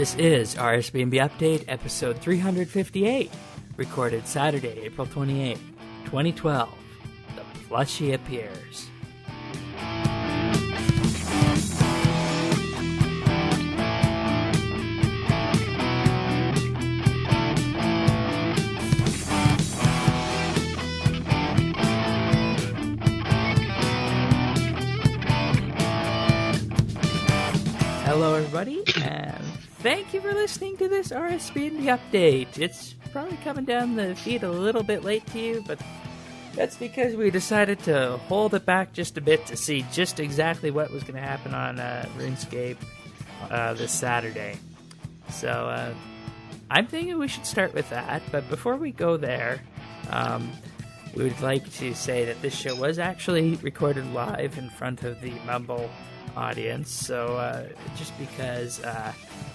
This is RSBAND Update, episode 358, recorded Saturday, April 28, 2012. The Plushie appears. Hello, everybody, and thank you for listening to this RSBAND Update. It's probably coming down the feed a little bit late to you, but that's because we decided to hold it back just a bit to see just exactly what was going to happen on RuneScape this Saturday. So I'm thinking we should start with that, but before we go there, we would like to say that this show was actually recorded live in front of the Mumble audience, so just because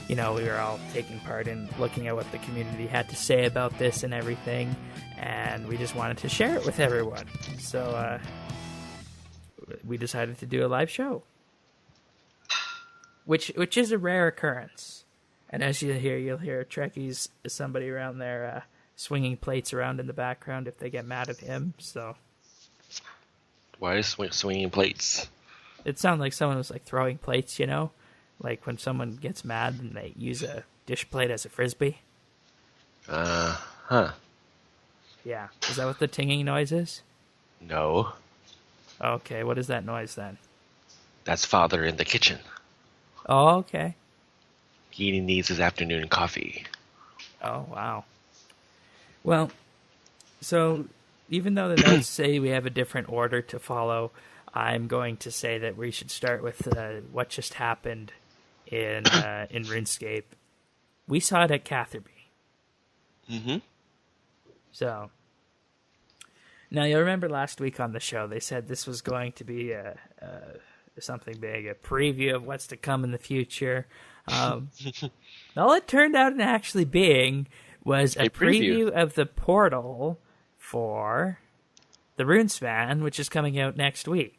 we were all taking part in looking at what the community had to say about this and everything, and we just wanted to share it with everyone, so we decided to do a live show, which is a rare occurrence. And as you'll hear Trekkie's somebody around there swinging plates around in the background if they get mad at him. So why is swinging plates? It sounded like someone was like throwing plates, like when someone gets mad and they use a dish plate as a frisbee. Huh. Yeah. Is that what the tinging noise is? No. Okay, what is that noise then? That's Father in the kitchen. Oh, okay. He needs his afternoon coffee. Oh, wow. Well, so even though the notes say we have a different order to follow, I'm going to say that we should start with what just happened in RuneScape. We saw it at Catherby. Mm-hmm. So, now you'll remember last week on the show, they said this was going to be something big, a preview of what's to come in the future. All it turned out in actually being was a preview of the portal for the Runespan, which is coming out next week.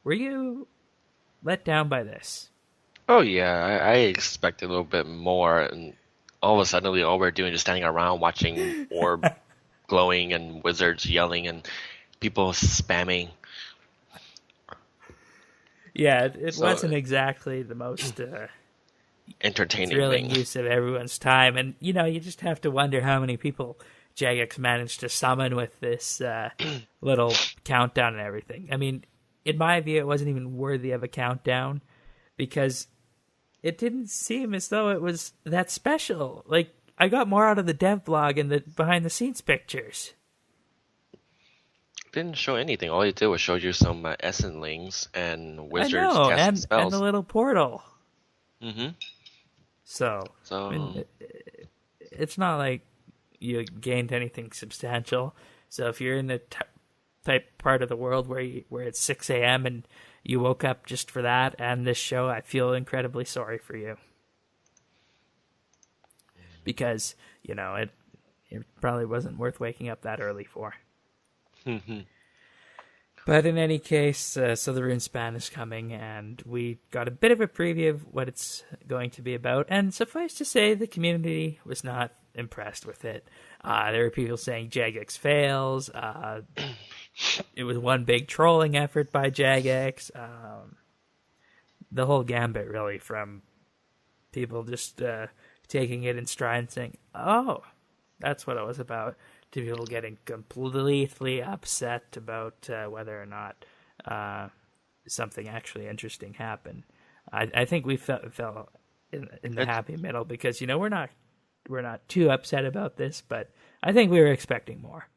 Were you let down by this? Oh yeah, I expected a little bit more, and all of a sudden all we're doing is standing around watching orb glowing and wizards yelling and people spamming. Yeah, it wasn't exactly the most entertaining thrilling thing. use of everyone's time, and you just have to wonder how many people Jagex managed to summon with this little countdown and everything. I mean, in my view, it wasn't even worthy of a countdown because it didn't seem as though it was that special. Like, I got more out of the dev blog and the behind-the-scenes pictures. Didn't show anything. All it did was show you some Essenlings and wizards casting and spells. And the little portal. Mm-hmm. So I mean, it's not like you gained anything substantial. So if you're in the type part of the world where it's 6 a.m. and you woke up just for that and this show, I feel incredibly sorry for you. Because, it probably wasn't worth waking up that early for. But in any case, so the Runespan is coming, and we got a bit of a preview of what it's going to be about. And suffice to say, the community was not impressed with it. There were people saying Jagex fails. It was one big trolling effort by Jagex. The whole gambit, really, from people just taking it in stride and saying, oh, that's what it was about, to people getting completely upset about whether or not something actually interesting happened. I think we fell in the happy middle because we're not too upset about this, but I think we were expecting more.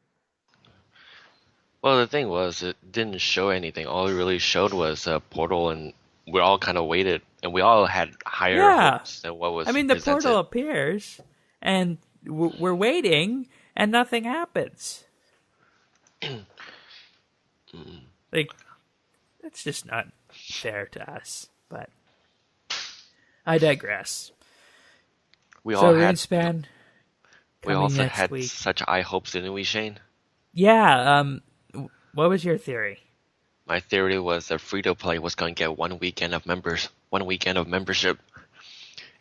Well, the thing was, it didn't show anything. All it really showed was a portal, and we all kind of waited, and we all had higher hopes than what was I mean, the presented. portal appears, and we're waiting, and nothing happens. Like, that's just not fair to us, but I digress. We so all Runespan we also next had week. such high hopes, didn't we, Shane? Yeah, what was your theory? My theory was that free-to-play was going to get one weekend of membership.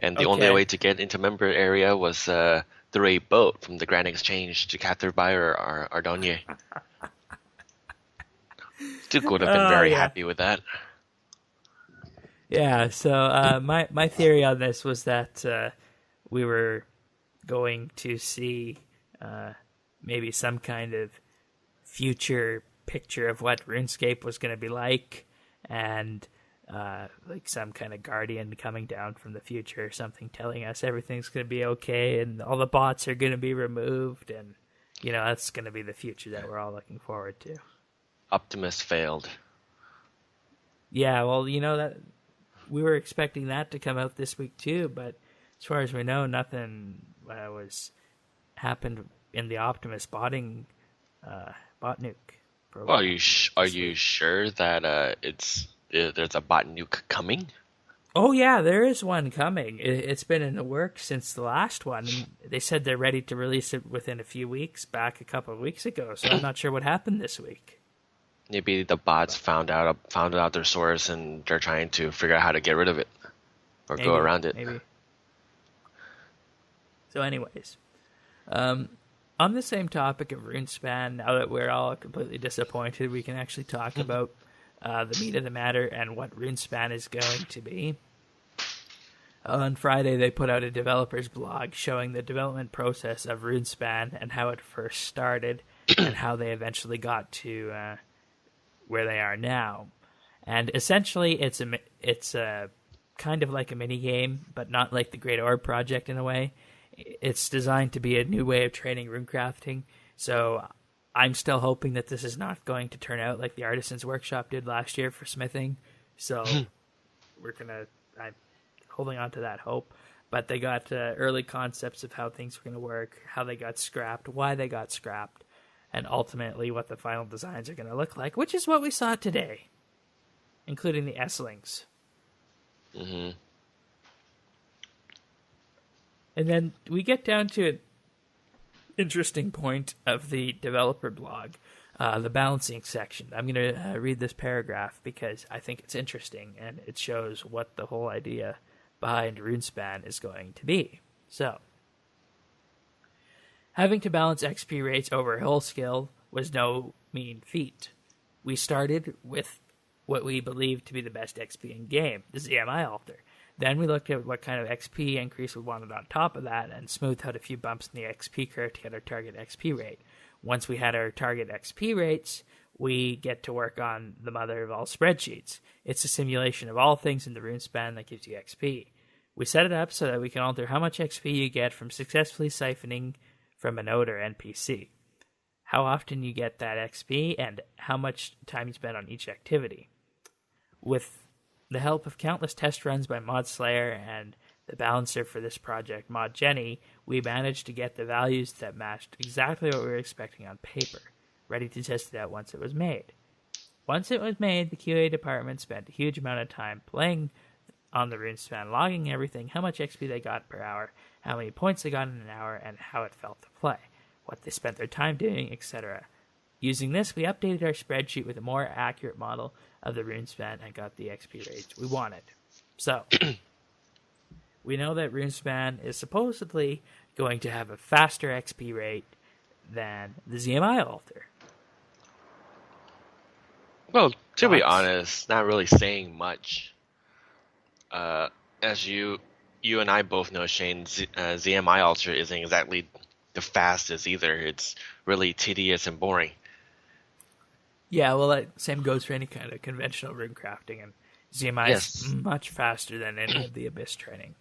And the only Okay. way to get into member area was through a boat from the Grand Exchange to capture by our Ardonye. Stuke would have been Oh very yeah. happy with that. Yeah, so my theory on this was that we were going to see uh, maybe some kind of future picture of what RuneScape was going to be like, and like some kind of guardian coming down from the future or something telling us everything's going to be okay and all the bots are going to be removed, and that's going to be the future that we're all looking forward to. Optimus failed. Yeah, well, that we were expecting that to come out this week too, but as far as we know, nothing was happened in the Optimus bot nuke Well, program are this you week. sure that there's a bot nuke coming? Oh yeah, there is one coming. It's been in the works since the last one, and they said they're ready to release it within a few weeks. Back a couple of weeks ago, so I'm not sure what happened this week. Maybe the bots found out their source and they're trying to figure out how to get rid of it or go Maybe, around it. maybe. So, anyways, on the same topic of Runespan, now that we're all completely disappointed, we can actually talk about the meat of the matter and what Runespan is going to be. On Friday, they put out a developer's blog showing the development process of Runespan and how it first started and how they eventually got to where they are now. And essentially, it's a kind of like a mini game, but not like the Great Orb Project in a way. It's designed to be a new way of training runecrafting. So I'm still hoping that this is not going to turn out like the Artisans Workshop did last year for smithing. So I'm holding on to that hope. But they got early concepts of how things were going to work, how they got scrapped, why they got scrapped, and ultimately what the final designs are going to look like, which is what we saw today, including the S-Lings. Mm-hmm. And then we get down to an interesting point of the developer blog, the balancing section. I'm going to read this paragraph because I think it's interesting and it shows what the whole idea behind Runespan is going to be. So, having to balance XP rates over a whole skill was no mean feat. We started with what we believed to be the best XP in game, the ZMI altar. Then we looked at what kind of XP increase we wanted on top of that and smoothed out a few bumps in the XP curve to get our target XP rate. Once we had our target XP rates, we get to work on the mother of all spreadsheets. It's a simulation of all things in the Runespan that gives you XP. We set it up so that we can alter how much XP you get from successfully siphoning from a node or NPC, how often you get that XP, and how much time you spend on each activity. With the help of countless test runs by Mod Slayer and the balancer for this project, Mod Jenny, we managed to get the values that matched exactly what we were expecting on paper, ready to test it out once it was made. Once it was made, the QA department spent a huge amount of time playing on the Runespan, logging everything, how much XP they got per hour, how many points they got in an hour, and how it felt to play, what they spent their time doing, etc. Using this, we updated our spreadsheet with a more accurate model of the Runespan and got the XP rates we wanted. So, we know that Runespan is supposedly going to have a faster XP rate than the ZMI altar. Well, to be Thoughts? honest, not really saying much. As you and I both know, Shane, ZMI Ultra isn't exactly the fastest either. It's really tedious and boring. Yeah, well, that same goes for any kind of conventional rune crafting, and ZMI is Yes, much faster than any of the Abyss training.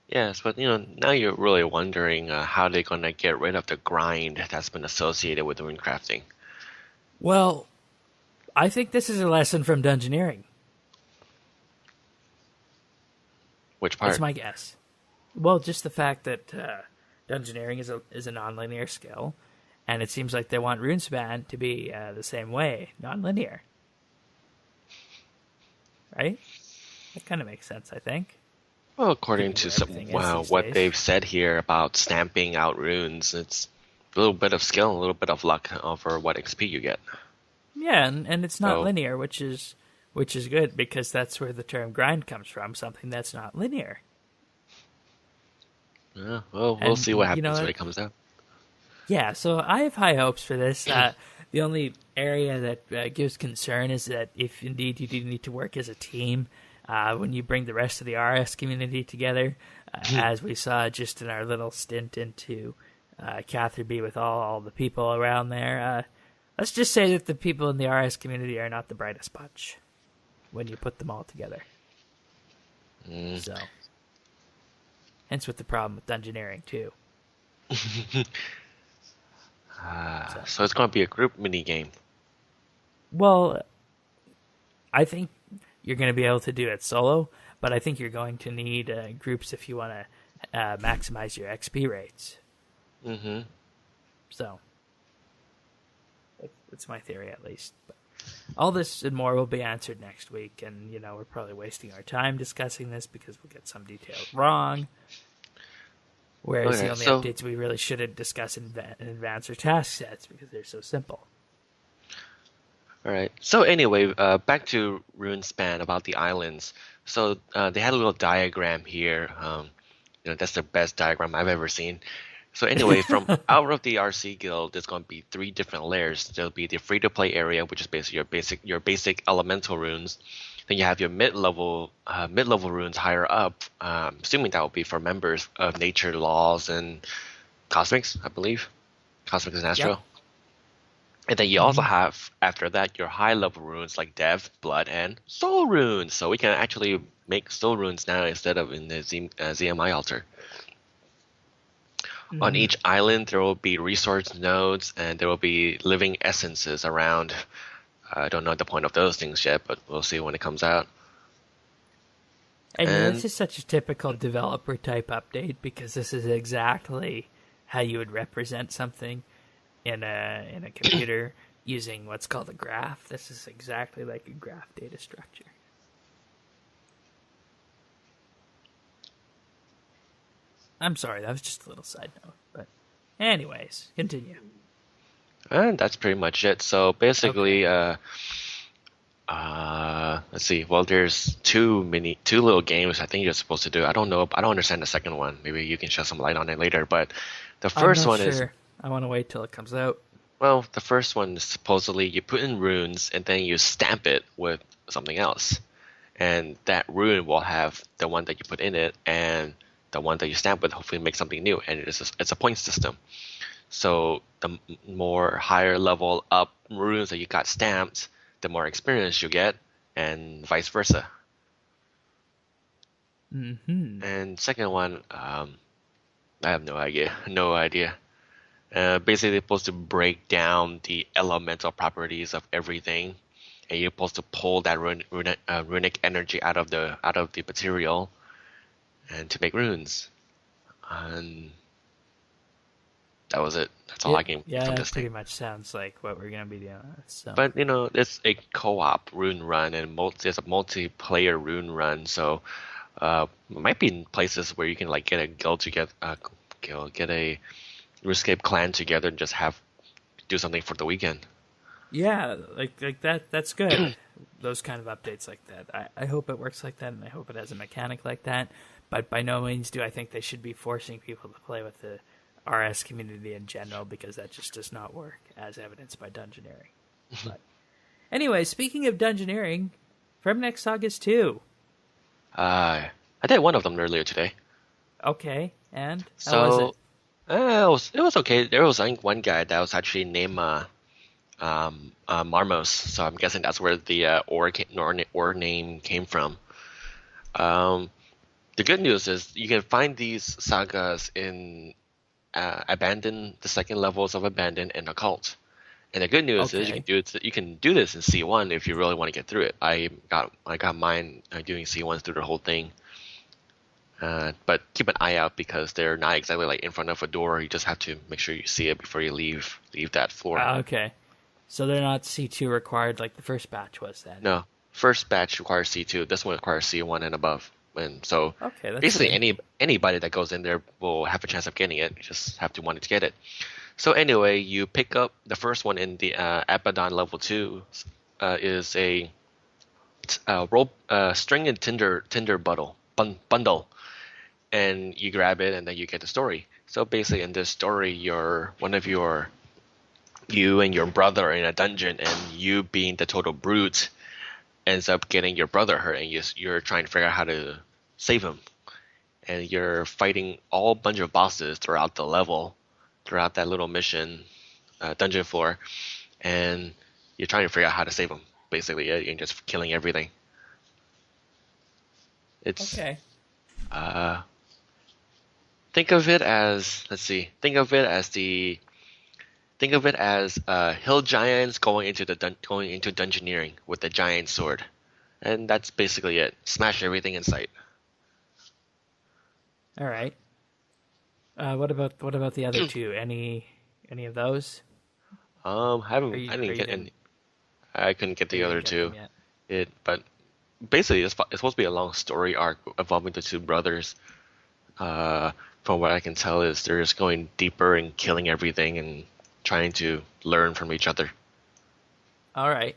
yes, but now you're really wondering how they're gonna get rid of the grind that's been associated with rune crafting. Well, I think this is a lesson from Dungeoneering. Which It's part? my guess. Well, just the fact that Dungeoneering is a non-linear skill, and it seems like they want Runespan to be the same way, non-linear. Right? That kind of makes sense, I think. Well, according Given to where everything is these what days. they've said here about stamping out runes, it's a little bit of skill, a little bit of luck for what XP you get. Yeah, and it's not So, linear, which is good because that's where the term grind comes from, something that's not linear. Yeah, well, we'll And see what you happens know, when it comes out. yeah. So I have high hopes for this. The only area that gives concern is that if indeed you do need to work as a team, when you bring the rest of the RS community together, as we saw just in our little stint into Catherby with all the people around there. Let's just say that the people in the RS community are not the brightest bunch when you put them all together. Mm. So, hence with the problem with Dungeoneering too. So, So it's going to be a group mini game. well, I think you're going to be able to do it solo, but I think you're going to need groups if you want to maximize your XP rates. Mm-hmm. So, that's my theory at least. But all this and more will be answered next week, and we're probably wasting our time discussing this because we'll get some details wrong. Whereas the Okay, only so updates we really shouldn't discuss in advance are task sets because they're so simple. all right. So anyway, back to Runespan about the islands. So they had a little diagram here. That's the best diagram I've ever seen. So anyway, from out of the RC guild, there's going to be three different layers. There'll be the free-to-play area, which is basically your basic elemental runes. Then you have your mid-level runes higher up. Assuming that will be for members of Nature, Laws, and Cosmics, I believe. Cosmics and Yep. Astro. And then you also have, after that, your high-level runes like Dev, Blood, and Soul runes. So we can actually make Soul runes now instead of in the ZMI altar. On each island, there will be resource nodes, and there will be living essences around. I don't know the point of those things yet, but we'll see when it comes out. And this And is such a typical developer type update because this is exactly how you would represent something in a computer using what's called a graph. This is exactly like a graph data structure. I'm sorry, that was just a little side note. But anyways, continue. that's pretty much it. So basically, Okay. let's see. Well, there's two little games I think you're supposed to do. I don't know. I don't understand the second one. Maybe you can shed some light on it later. But the I'm first not one is, sure. I want to wait till it comes out. well, the first one is supposedly you put in runes and then you stamp it with something else. And that rune will have the one that you put in it and the one that you stamp with hopefully make something new. And it's a point system. So the more higher level up runes that you got stamped, the more experience you get, and vice versa. And second one, I have no idea. No idea. Basically, it's supposed to break down the elemental properties of everything, and you're supposed to pull that runic energy out of the material, and to make runes. And that was it. That's all I can get Yeah, from that this thing. pretty much sounds like what we're gonna be doing. So But it's a co-op rune run, and there's a multiplayer rune run, so it might be in places where you can like get a guild together, get a RuneScape clan together, and just do something for the weekend. yeah, like that. That's good. Those kind of updates like that. I hope it works like that, and I hope it has a mechanic like that. But by no means do I think they should be forcing people to play with the RS community in general because that just does not work, as evidenced by Dungeoneering. But anyway, speaking of Dungeoneering, From Next Sagas 2. I did one of them earlier today. Okay, and how was it? So it was okay. There was, I think, one guy that was actually named Marmos, so I'm guessing that's where the or name came from. Um, the good news is you can find these sagas in the second levels of Abandon and Occult. And the good news is Okay. you can do this in C1 if you really want to get through it. I got mine doing C1s through the whole thing. But keep an eye out because they're not exactly like in front of a door. You just have to make sure you see it before you leave that floor. Okay. So they're not C2 required like the first batch was then. No, first batch requires C2. This one requires C1 and above. And so Okay, that's basically good. anybody that goes in there will have a chance of getting it. You just have to want to get it. So anyway, you pick up the first one in the Abaddon level 2 is a rope string and tinder bundle. and you grab it, and then you get the story. So basically, in this story, you and your brother are in a dungeon, and you being the total brute ends up getting your brother hurt, and you're trying to figure out how to save him. And you're fighting all bunch of bosses throughout the level, throughout that little mission, dungeon floor, and you're trying to figure out how to save him. Basically, you're just killing everything. It's Okay. uh, think of it as let's see, think of it as hill giants going into dungeoneering with the giant sword, and that's basically it. Smash everything in sight. All right. What about the other two? Any of those? Are you I are didn't you get didn't any. I couldn't get or the you other didn't get two. them yet? But basically it's supposed to be a long story arc involving the two brothers. Uh, from what I can tell, is they're just going deeper and killing everything and trying to learn from each other. All right.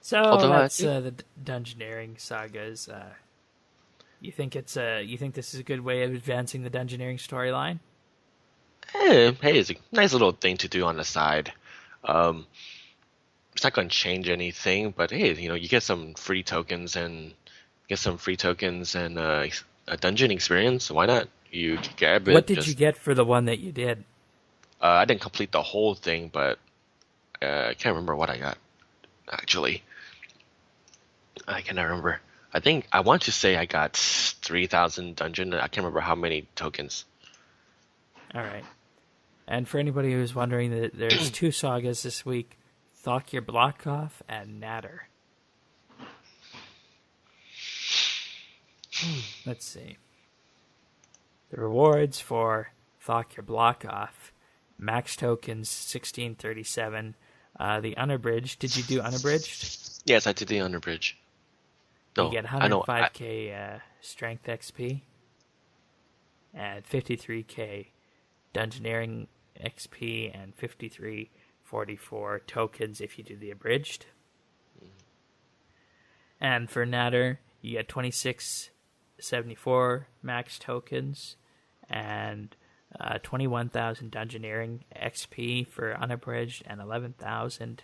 So Although I that's think, the Dungeoneering sagas. You think this is a good way of advancing the Dungeoneering storyline? hey, it's a nice little thing to do on the side. Um, it's not going to change anything, but hey, you get some free tokens and a dungeon experience. Why not? You grab What it. did you Just get for the one that you did? I didn't complete the whole thing, but I can't remember what I got actually. I cannot remember. I think I want to say I got 3,000 dungeon. I can't remember how many tokens. All right. And for anybody who's wondering, there's two sagas this week: Thokir Blockoff and Natter. Let's see. The rewards for Thokir Blockoff: max tokens 1637. The unabridged. Did you do unabridged? Yes, I did the underbridge. You No, get I know. 105k strength XP and 53k dungeoneering XP and 5344 tokens if you do the abridged. And for Natter, you get 2674 max tokens and 21,000 dungeoneering XP for unabridged and 11,000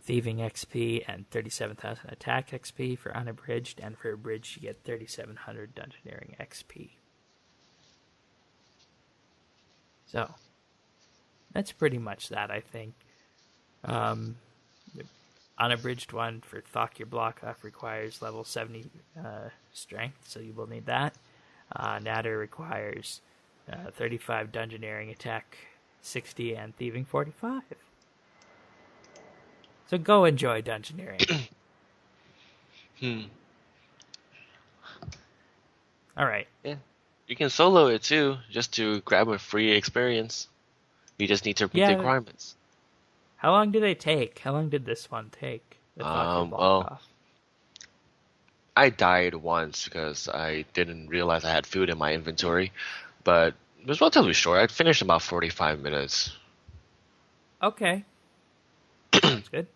thieving XP and 37,000 attack XP for unabridged, and for abridged you get 3,700 dungeoneering XP. So that's pretty much that, I think. The unabridged one for Thokir Blockoff requires level 70 strength, so you will need that. Natter requires 35 dungeoneering, attack 60, and thieving 45. So go enjoy dungeoneering. All right. Yeah, you can solo it too, just to grab a free experience. You just need to meet the Yeah. requirements. How long do they take? How long did this one take? The Thokir Well, Blockoff. I died once because I didn't realize I had food in my inventory, but it was relatively short. I finished in about 45 minutes. Okay. Sounds good.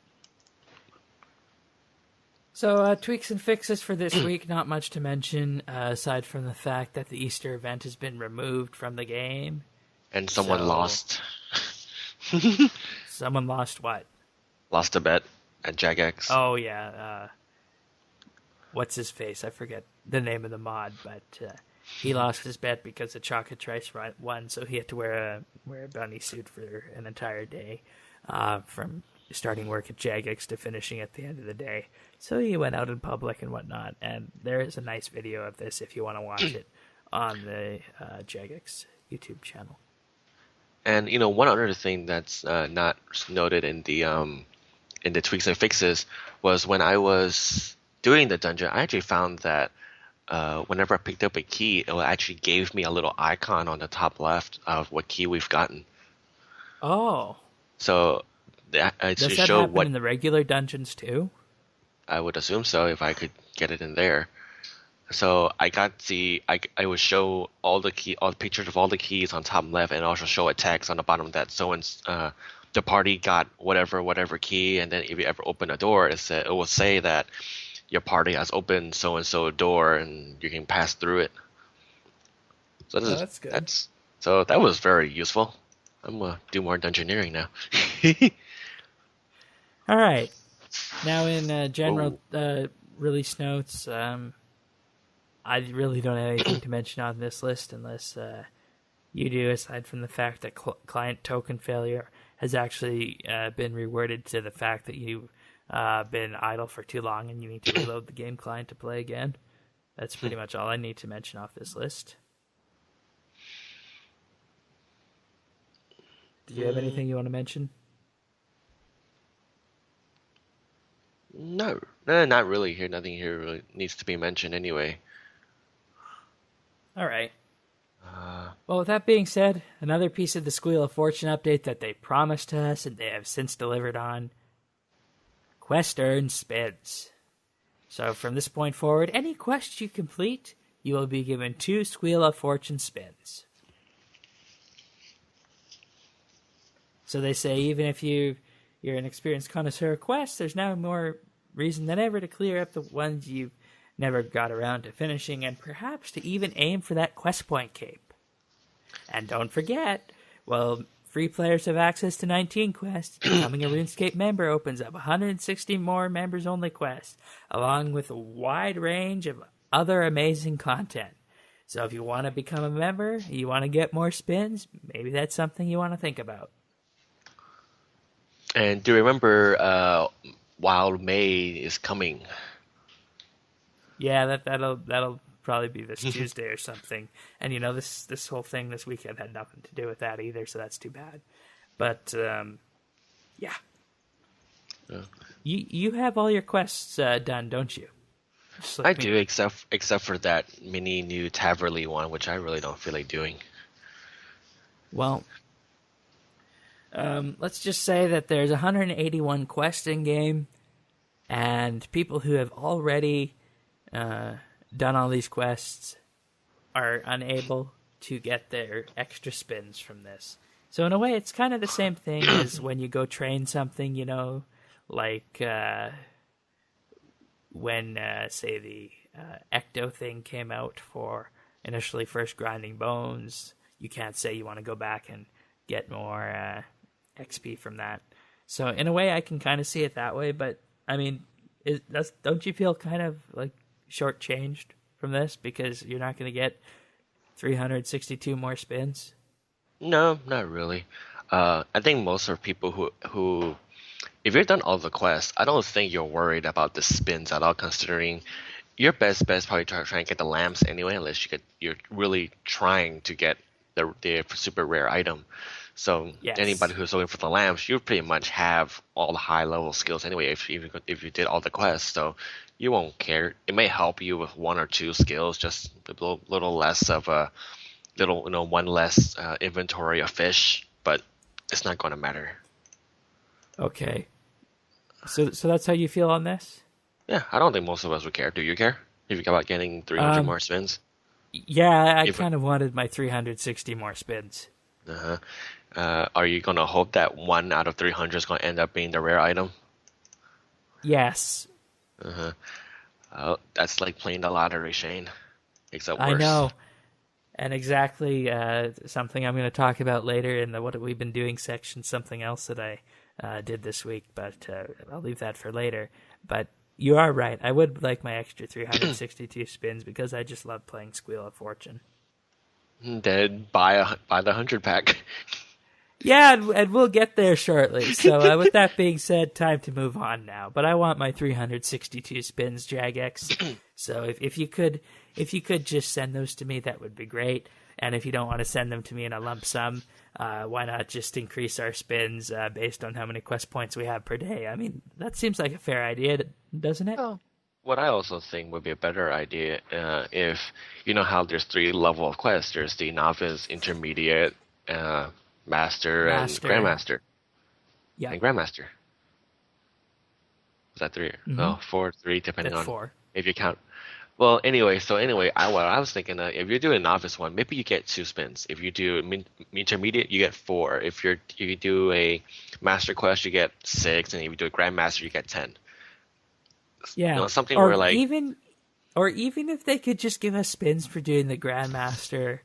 So, tweaks and fixes for this week, not much to mention, aside from the fact that the Easter event has been removed from the game. And someone So- lost. Someone lost what? Lost a bet at Jagex. Oh, yeah. What's his face? I forget the name of the mod, but he lost his bet because the Chocolate Trice won, so he had to wear a bunny suit for an entire day, from starting work at Jagex to finishing at the end of the day. So he went out in public and whatnot, and there is a nice video of this if you want to watch it on the Jagex YouTube channel. And one other thing that's not noted in the tweaks and fixes was when I was doing the dungeon, I actually found that whenever I picked up a key, it actually gave me a little icon on the top left of what key we've gotten. Oh. So it Does should that show happen what in the regular dungeons too? I would assume so if I could get it in there. So I got I would show all the pictures of all the keys on top left, and also show a text on the bottom that the party got whatever key, and then if you ever open a door, it will say that your party has opened so and so door and you can pass through it. So Oh, that's good. that was very useful. I'm gonna do more dungeoneering now. All right. Now, in general Whoa. release notes, I really don't have anything to mention on this list unless you do, aside from the fact that client token failure has actually been reworded to the fact that you've been idle for too long and you need to reload the game client to play again. That's pretty much all I need to mention off this list. Do you have anything you want to mention? No, no, not really. Here, nothing here really needs to be mentioned anyway. All right. Uh, Well, with that being said, another piece of the Squeal of Fortune update that they promised to us and they have since delivered on: quest earned spins. So from this point forward, any quest you complete, you will be given 2 Squeal of Fortune spins. So they say even if you're an experienced connoisseur of quests, there's now more reason than ever to clear up the ones you've never got around to finishing, and perhaps to even aim for that quest point cape. And don't forget, well, free players have access to 19 quests. Becoming a RuneScape member opens up 160 more members-only quests, along with a wide range of other amazing content. So if you want to become a member, you want to get more spins, maybe that's something you want to think about. and do you remember Wild May is coming? Yeah, that'll probably be this Tuesday or something. And this whole thing this weekend had nothing to do with that either, so that's too bad. But yeah. Yeah. You have all your quests done, don't you? I do, except for that mini new Taverly one, which I really don't feel like doing. Well, let's just say that there's 181 quests in game, and people who have already done all these quests are unable to get their extra spins from this. So in a way, it's kind of the same thing as when you go train something, like when, say, the Ecto thing came out for initially first grinding bones. You can't say you want to go back and get more XP from that. So in a way, I can kind of see it that way. But I mean, don't you feel kind of like shortchanged from this because you're not going to get 362 more spins? No, not really. I think most of people who if you've done all the quests, I don't think you're worried about the spins at all, considering your best bet is probably try and get the lamps anyway, unless you're really trying to get the super rare item. So Yes. anybody who's looking for the lamps, you pretty much have all the high level skills anyway. If you did all the quests, so you won't care. It may help you with one or two skills, just a little less of a one less inventory of fish, but it's not going to matter. Okay. So that's how you feel on this? Yeah, I don't think most of us would care. Do you care if you got about getting 300 more spins? Yeah, I If kind of wanted my 360 more spins. uh-huh. Are you gonna hope that 1 out of 300 is gonna end up being the rare item? Yes, That's like playing the lottery, Shane. Except I worse. know. And exactly something I'm going to talk about later in the What We've Been Doing section, something else that I did this week, but I'll leave that for later. But you are right. I would like my extra 362 spins because I just love playing Squeal of Fortune. Then buy the 100 pack. Yeah, and we'll get there shortly. So with that being said, time to move on now. But I want my 362 spins, Jagex. So if you could just send those to me, that would be great. And if you don't want to send them to me in a lump sum, why not just increase our spins based on how many quest points we have per day? I mean, that seems like a fair idea, doesn't it? Oh. What I also think would be a better idea, if you know how there's 3 level of quests. There's the novice, intermediate, master, and Master. grandmaster. Yeah. And grandmaster. Is that 3? Mm-hmm. Oh, 4, 3, depending That's on 4. if you count. Well, anyway, what I was thinking, if you're doing novice one, maybe you get 2 spins. If you do intermediate, you get 4. If you do a master quest, you get 6, and if you do a grandmaster, you get 10. Yeah, something or where like even if they could just give us spins for doing the Grandmaster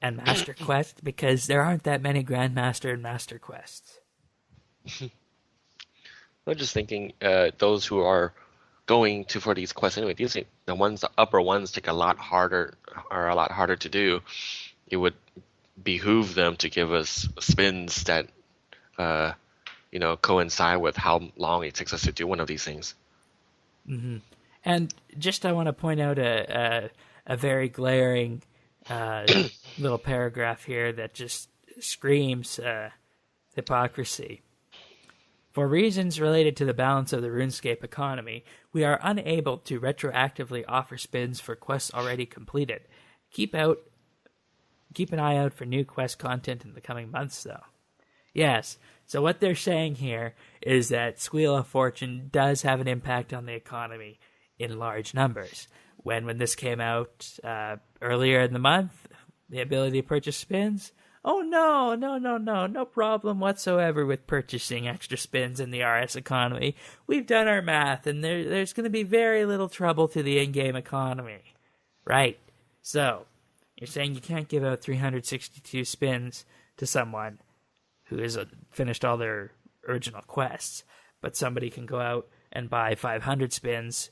and Master Quest, because there aren't that many Grandmaster and Master Quests. I'm just thinking, those who are going to for these quests anyway, the upper ones take a lot harder, are a lot harder to do. It would behoove them to give us spins that, uh, coincide with how long it takes us to do one of these things. And just I want to point out a very glaring little paragraph here that just screams hypocrisy. For reasons related to the balance of the RuneScape economy, we are unable to retroactively offer spins for quests already completed. Keep an eye out for new quest content in the coming months, though. Yes, so what they're saying here is that Squeal of Fortune does have an impact on the economy in large numbers. When this came out earlier in the month, the ability to purchase spins, oh no problem whatsoever with purchasing extra spins in the RS economy. We've done our math, and there's going to be very little trouble to the in-game economy. Right. So, you're saying you can't give out 362 spins to someone who has finished all their original quests, but somebody can go out and buy 500 spins,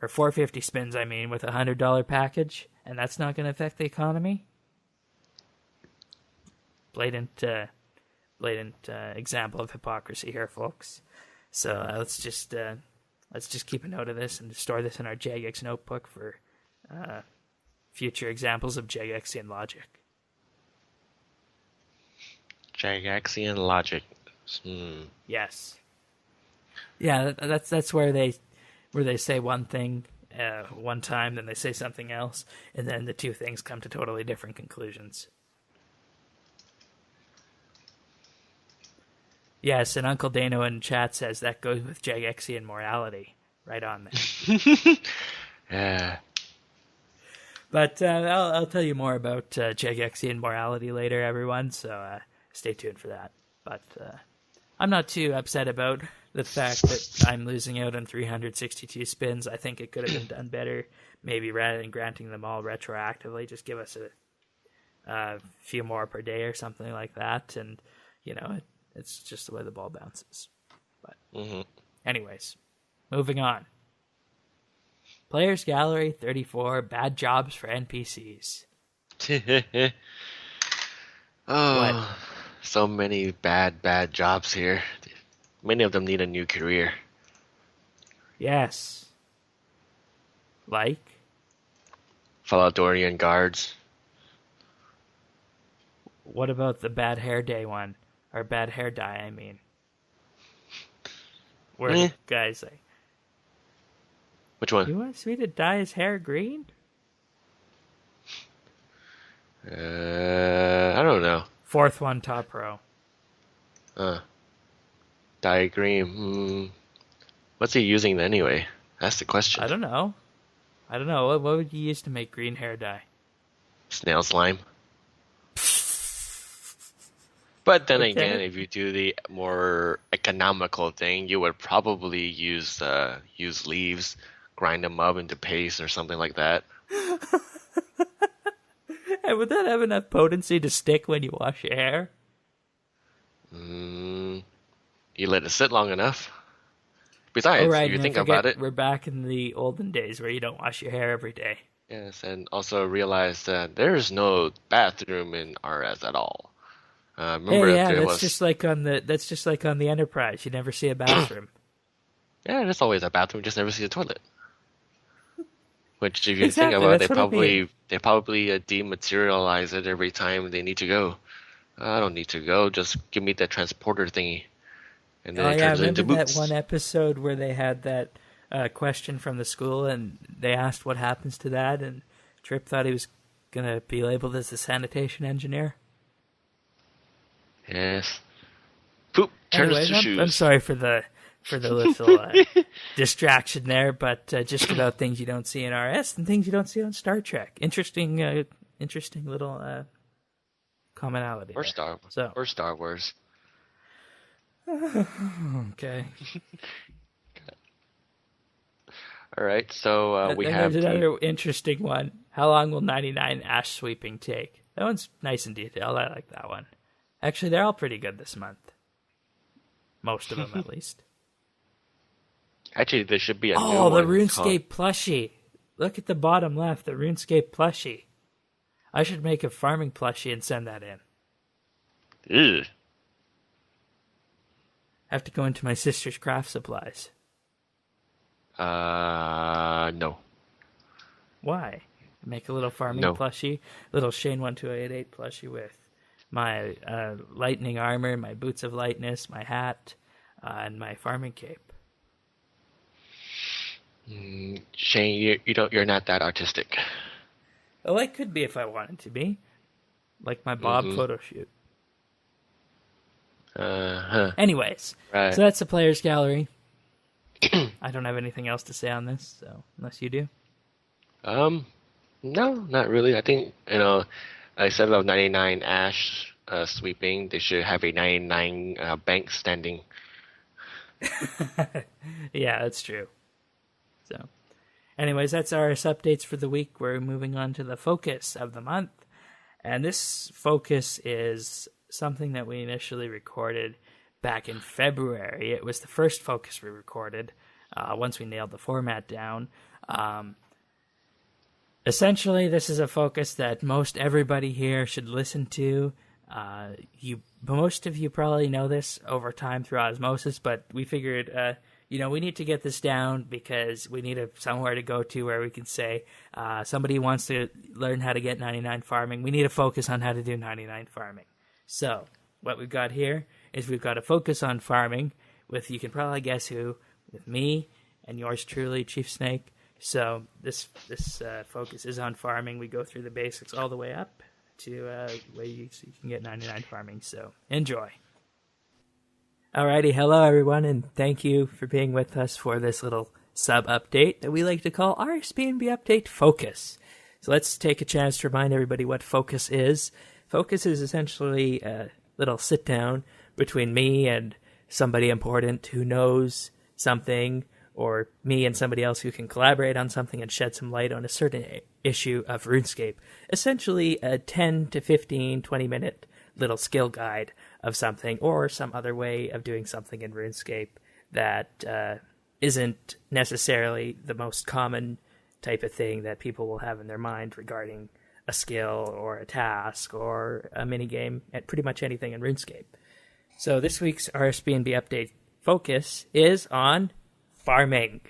or 450 spins, I mean, with a $100 package, and that's not going to affect the economy? Blatant example of hypocrisy here, folks. So let's just keep a note of this and store this in our Jagex notebook for future examples of Jagexian logic. Jagexian logic. Yes. Yeah, that's where they say one thing one time, then they say something else, and then the two things come to totally different conclusions. Yes, and Uncle Dano in chat says that goes with Jagexian morality. Right on there. Yeah. But I'll tell you more about Jagexian morality later, everyone, so stay tuned for that. But I'm not too upset about the fact that I'm losing out on 362 spins. I think it could have been done better. Maybe rather than granting them all retroactively, just give us a few more per day or something like that. And, it's just the way the ball bounces. But anyways, moving on. Players Gallery 34, bad jobs for NPCs. What? So many bad jobs here. Many of them need a new career. Yes. Like? Faladorian guards. What about the bad hair day one? Or bad hair dye, I mean. Where the guys like... Which one? You want me to dye his hair green? I don't know. Fourth one, top row. Dye green. What's he using anyway? That's the question. I don't know. What would you use to make green hair dye? Snail slime. But then again, if you do the more economical thing, you would probably use leaves, grind them up into paste or something like that. And would that have enough potency to stick when you wash your hair? You let it sit long enough. Besides, if you think about it, we're back in the olden days where you don't wash your hair every day. Yes, and also realize that there's no bathroom in RS at all. Remember that's just like on the Enterprise. You never see a bathroom. Yeah, there's always a bathroom, just never see a toilet. Which, if you think about it, they probably dematerialize it every time they need to go. I don't need to go. Just give me that transporter thingy, and then it turns into boots. Remember that one episode where they had that question from the school, and they asked what happens to that, and Trip thought he was gonna be labeled as the sanitation engineer. Yes. Poop turns to shoes. I'm sorry for the little distraction there, but just about things you don't see in RS and things you don't see on Star Trek. Interesting little commonality. Or Star Wars. Okay. All right, so we Then have there's the. another interesting one. How long will 99 ash sweeping take? That one's nice and detailed. I like that one. Actually, they're all pretty good this month. Most of them, at least. Actually, there should be a new Oh, the one called. RuneScape plushie. Look at the bottom left, the RuneScape plushie. I should make a farming plushie and send that in. Ugh. I have to go into my sister's craft supplies. No. Why? Make a little farming No. plushie, little Shane1288 plushie with my lightning armor, my boots of lightness, my hat, and my farming cape. Shane, you're not that artistic. Oh, I could be if I wanted to be. Like my Bob photo shoot. Anyways, Right. so that's the players gallery. I don't have anything else to say on this, so unless you do. No, not really. I think, instead of 99 ash sweeping, they should have a 99 bank standing. Yeah, that's true. So, anyways, that's our updates for the week. We're moving on to the focus of the month. And this focus is something that we initially recorded back in February. It was the first focus we recorded once we nailed the format down. Essentially, this is a focus that most everybody here should listen to. Most of you probably know this over time through osmosis, but we figured, we need to get this down because we need somewhere to go to where we can say somebody wants to learn how to get 99 farming. We need to focus on how to do 99 farming. So what we've got here is we've got a focus on farming with, you can probably guess who, with me and yours truly, Chief Snake. So this focus is on farming. We go through the basics all the way up to where you can get 99 farming. So enjoy. Alrighty, hello everyone, and thank you for being with us for this little sub-update that we like to call RSBANDBupdate Focus. So let's take a chance to remind everybody what Focus is. Focus is essentially a little sit-down between me and somebody important who knows something, or me and somebody else who can collaborate on something and shed some light on a certain issue of RuneScape. Essentially a 10 to 15, 20-minute little skill guide of something or some other way of doing something in RuneScape that isn't necessarily the most common type of thing that people will have in their mind regarding a skill or a task or a minigame at pretty much anything in RuneScape. So this week's RSBNB update focus is on farming,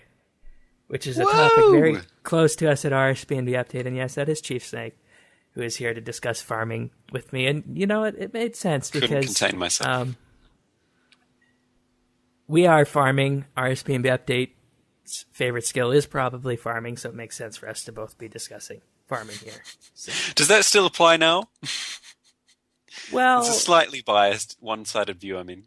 which is a topic very close to us at RSBNB Update. And yes, that is Chief Snake, who is here to discuss farming with me. And you know, it made sense because couldn't contain myself. We are farming. RSBNB Update's favorite skill is probably farming, so it makes sense for us to both be discussing farming here. So. Does that still apply now? Well, it's a slightly biased, one-sided view, I mean.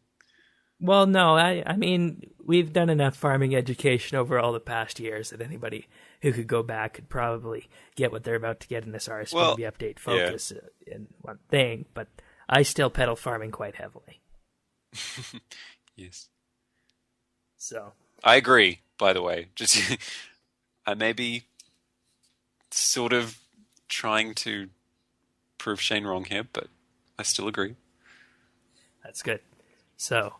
Well, no, I mean, we've done enough farming education over all the past years that anybody who could go back could probably get what they're about to get in this RSBNB Update focus in one thing, but I still peddle farming quite heavily. Yes. So. I agree, by the way. Just I may be sort of trying to prove Shane wrong here, but I still agree. That's good. So,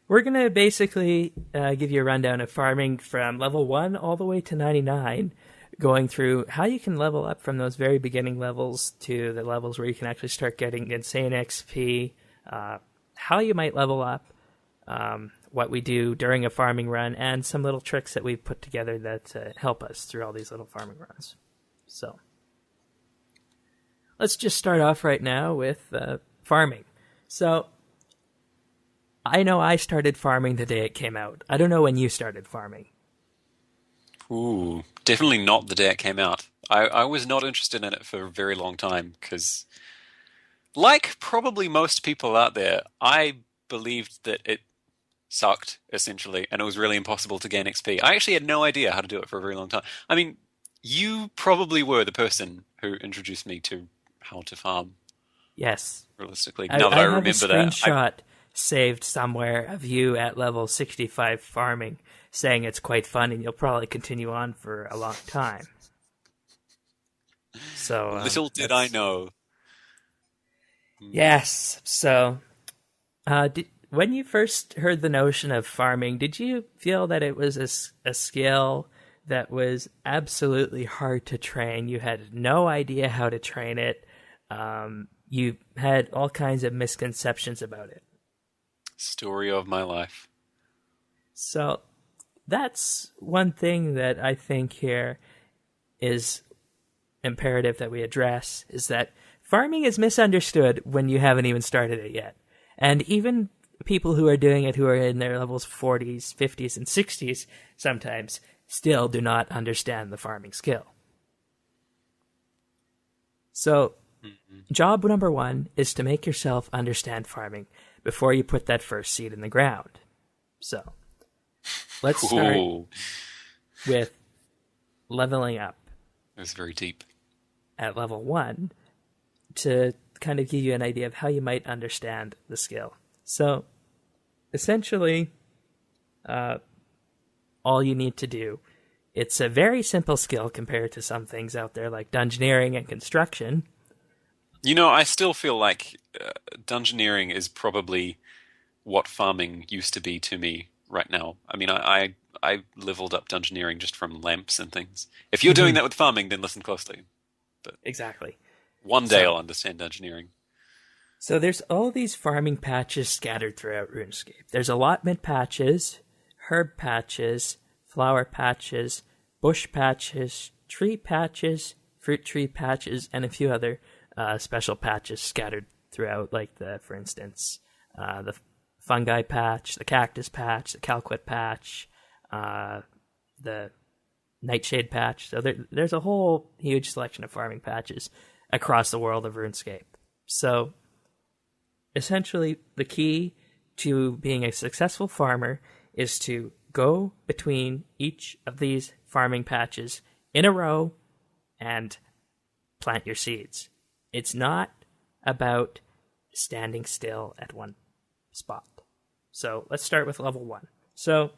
we're going to basically give you a rundown of farming from level 1 all the way to 99, going through how you can level up from those very beginning levels to the levels where you can actually start getting insane XP, how you might level up, what we do during a farming run, and some little tricks that we've put together that help us through all these little farming runs. So, let's just start off right now with farming. So, I know I started farming the day it came out. I don't know when you started farming. Ooh, definitely not the day it came out. I was not interested in it for a very long time because, like probably most people out there, I believed that it sucked, essentially, and it was really impossible to gain XP. I actually had no idea how to do it for a very long time. I mean, you probably were the person who introduced me to how to farm. Yes. Realistically, now that I remember that. I have a screenshot saved somewhere of you at level 65 farming, saying it's quite fun and you'll probably continue on for a long time. So Little did I know. Yes. So, when you first heard the notion of farming, did you feel that it was a skill that was absolutely hard to train? You had no idea how to train it. You had all kinds of misconceptions about it. Story of my life. So that's one thing that I think here is imperative that we address, is that farming is misunderstood when you haven't even started it yet. And even people who are doing it, who are in their levels 40s, 50s, and 60s sometimes, still do not understand the farming skill. So, job number one is to make yourself understand farming before you put that first seed in the ground. So, let's start with leveling up. It was very deep. At level 1 to kind of give you an idea of how you might understand the skill. So, essentially, all you need to do, it's a very simple skill compared to some things out there like dungeoneering and construction. You know, I still feel like dungeoneering is probably what farming used to be to me right now. I mean, I leveled up dungeoneering just from lamps and things. If you're doing that with farming, then listen closely. But exactly. One day I'll understand dungeoneering. So there's all these farming patches scattered throughout RuneScape. There's allotment patches, herb patches, flower patches, bush patches, tree patches, fruit tree patches, and a few other special patches scattered throughout, like for instance, the fungi patch, the cactus patch, the calquit patch, the nightshade patch. So there's a whole huge selection of farming patches across the world of RuneScape. So essentially, the key to being a successful farmer is to go between each of these farming patches in a row and plant your seeds. It's not about standing still at one spot. So let's start with level 1. So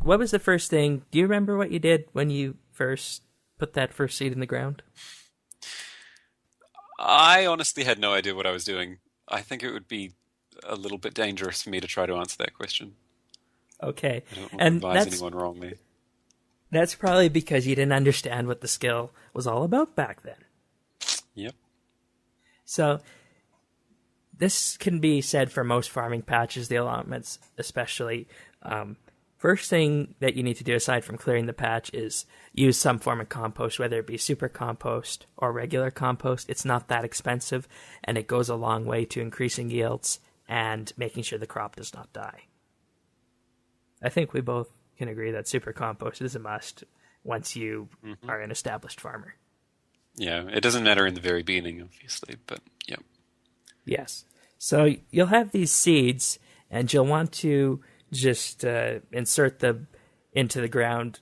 what was the first thing? Do you remember what you did when you first put that first seed in the ground? I honestly had no idea what I was doing. I think it would be a little bit dangerous for me to try to answer that question. Okay. I don't want to advise anyone wrongly. That's probably because you didn't understand what the skill was all about back then. Yep. So this can be said for most farming patches, the allotments especially. First thing that you need to do aside from clearing the patch is use some form of compost, whether it be super compost or regular compost. It's not that expensive, and it goes a long way to increasing yields and making sure the crop does not die. I think we both can agree that super compost is a must once you are an established farmer. Yeah, it doesn't matter in the very beginning, obviously, but yeah. Yes. So you'll have these seeds, and you'll want to just insert them into the ground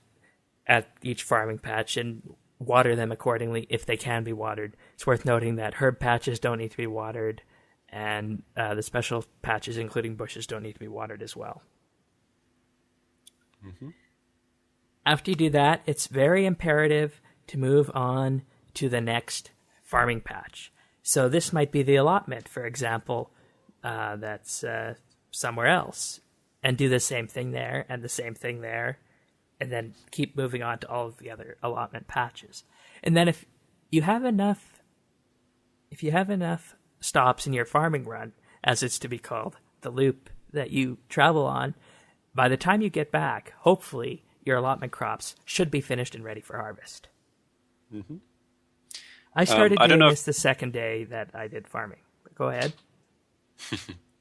at each farming patch and water them accordingly if they can be watered. It's worth noting that herb patches don't need to be watered, and the special patches, including bushes, don't need to be watered as well. After you do that, it's very imperative to move on to the next farming patch. So this might be the allotment, for example, that's somewhere else, and do the same thing there and the same thing there, and then keep moving on to all of the other allotment patches. And then if you have enough stops in your farming run, as it's to be called, the loop that you travel on, by the time you get back, hopefully your allotment crops should be finished and ready for harvest. I started doing this the second day that I did farming. Go ahead.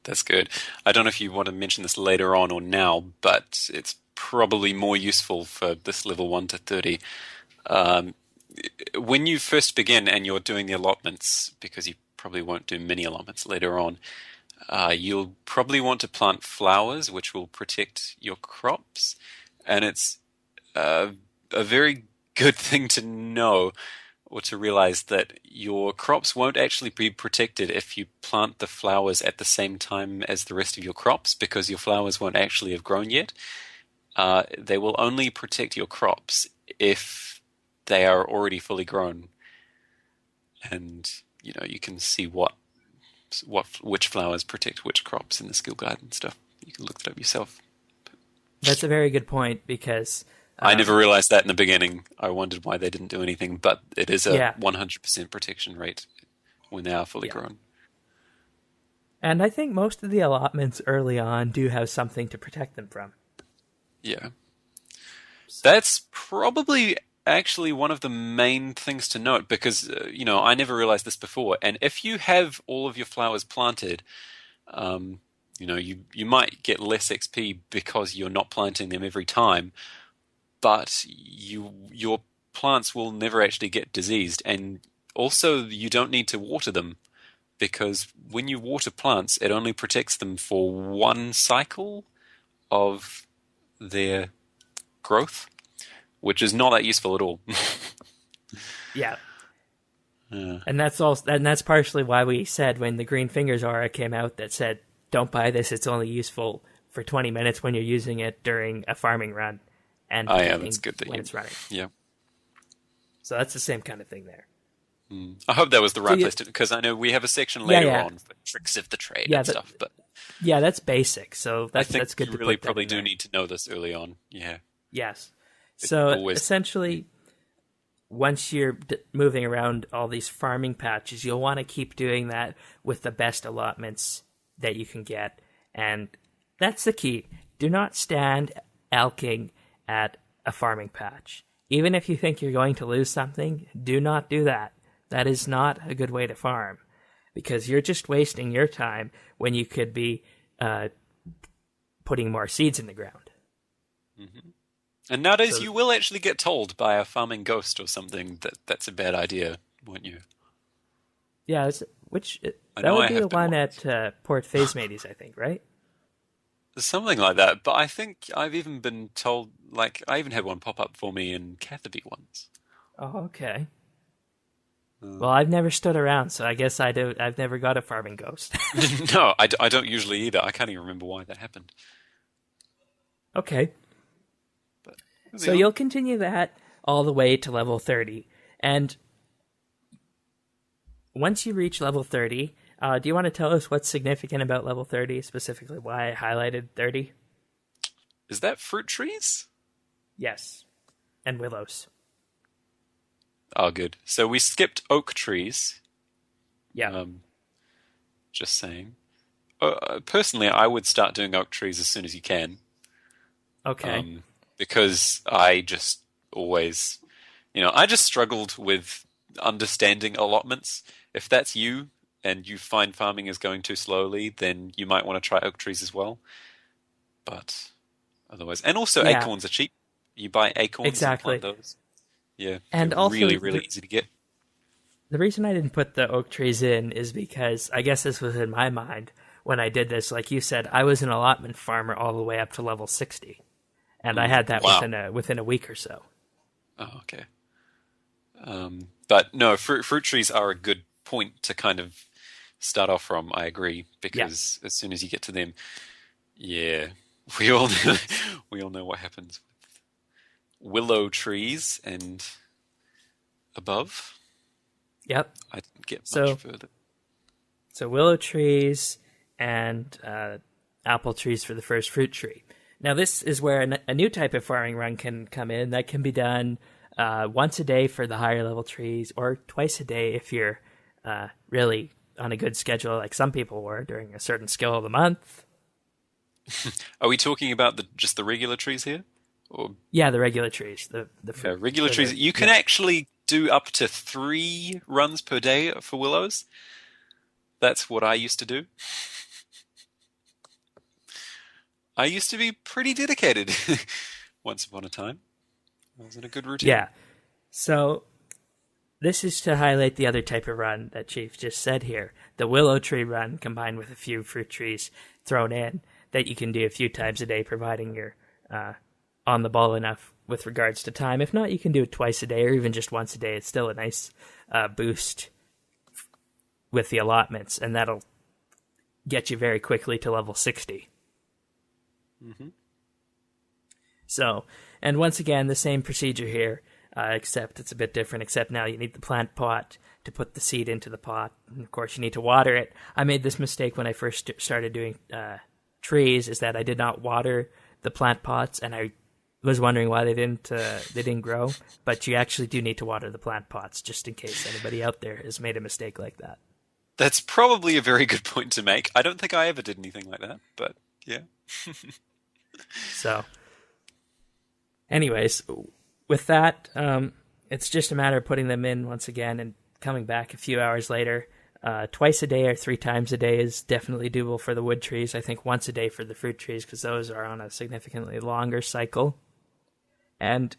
That's good. I don't know if you want to mention this later on or now, but it's probably more useful for this level 1 to 30. When you first begin and you're doing the allotments, because you probably won't do mini allotments later on, you'll probably want to plant flowers, which will protect your crops. And it's a very good thing to know or to realize that your crops won't actually be protected if you plant the flowers at the same time as the rest of your crops, because your flowers won't actually have grown yet. They will only protect your crops if they are already fully grown. And, you can see which flowers protect which crops in the skill guide and stuff. You can look it up yourself. That's a very good point, because I never realized that in the beginning. I wondered why they didn't do anything, but it is a 100% protection rate when they are fully grown. And I think most of the allotments early on do have something to protect them from. Yeah. That's probably actually one of the main things to note, because, I never realized this before. And if you have all of your flowers planted, you might get less XP because you're not planting them every time, but your plants will never actually get diseased. And also, you don't need to water them, because when you water plants, it only protects them for one cycle of their growth, which is not that useful at all. Yeah. And that's partially why we said when the Green Fingers aura came out that said, don't buy this, it's only useful for 20 minutes when you're using it during a farming run. And that's good when it's running. Yeah. So that's the same kind of thing there. I hope that was the right place to, because I know we have a section later on for tricks of the trade and stuff. But yeah, that's basic. So that's good. You really probably do need to know this early on. Yeah. Yes. So essentially, once you're moving around all these farming patches, you'll want to keep doing that with the best allotments that you can get. And that's the key. Do not stand alking at a farming patch. Even if you think you're going to lose something, do not do that. That is not a good way to farm, because you're just wasting your time when you could be putting more seeds in the ground. Mm-hmm. And nowadays you will actually get told by a farming ghost or something that that's a bad idea, won't you? Yeah, that would be the one at Port Phasmades, I think, right? Something like that, but I think I've even been told, I even had one pop up for me in Catherby once. Oh, okay. Well, I've never stood around, so I guess I've never got a farming ghost. No, I don't usually either. I can't even remember why that happened. Okay. So you'll continue that all the way to level 30. And once you reach level 30, do you want to tell us what's significant about level 30, specifically why I highlighted 30? Is that fruit trees? Yes. And willows. Oh, good. So we skipped oak trees. Yeah. Just saying. Personally, I would start doing oak trees as soon as you can. Okay. Because I just always, I just struggled with understanding allotments. If that's you and you find farming is going too slowly, then you might want to try oak trees as well. But otherwise, and also acorns are cheap. You buy acorns and plant those. Yeah, and also really, really easy to get. The reason I didn't put the oak trees in is because I guess this was in my mind when I did this. Like you said, I was an allotment farmer all the way up to level 60. And I had that within a week or so. Oh, okay. But no, fruit trees are a good point to kind of start off from. I agree, because as soon as you get to them, we all know what happens with willow trees and above. Yep. I didn't get much further. So willow trees and apple trees for the first fruit tree. Now, this is where a new type of farming run can come in. That can be done once a day for the higher level trees, or twice a day if you're really on a good schedule, like some people were during a certain skill of the month. Are we talking about just the regular trees here? Or... Yeah, the regular trees. The regular trees. You can actually do up to 3 runs per day for willows. That's what I used to do. I used to be pretty dedicated once upon a time. I was in a good routine. Yeah. So this is to highlight the other type of run that Chief just said here. The willow tree run combined with a few fruit trees thrown in that you can do a few times a day, providing you're on the ball enough with regards to time. If not, you can do it twice a day or even just once a day. It's still a nice boost with the allotments, and that'll get you very quickly to level 60. Mm-hmm. So, and once again, the same procedure here, except it's a bit different, except now you need the plant pot to put the seed into the pot. And of course, you need to water it. I made this mistake when I first started doing trees, is that I did not water the plant pots, and I was wondering why they didn't grow. But you actually do need to water the plant pots, just in case anybody out there has made a mistake like that. That's probably a very good point to make. I don't think I ever did anything like that, but yeah. So, anyways, with that, it's just a matter of putting them in once again and coming back a few hours later. Twice a day or 3 times a day is definitely doable for the wood trees. I think once a day for the fruit trees, because those are on a significantly longer cycle. And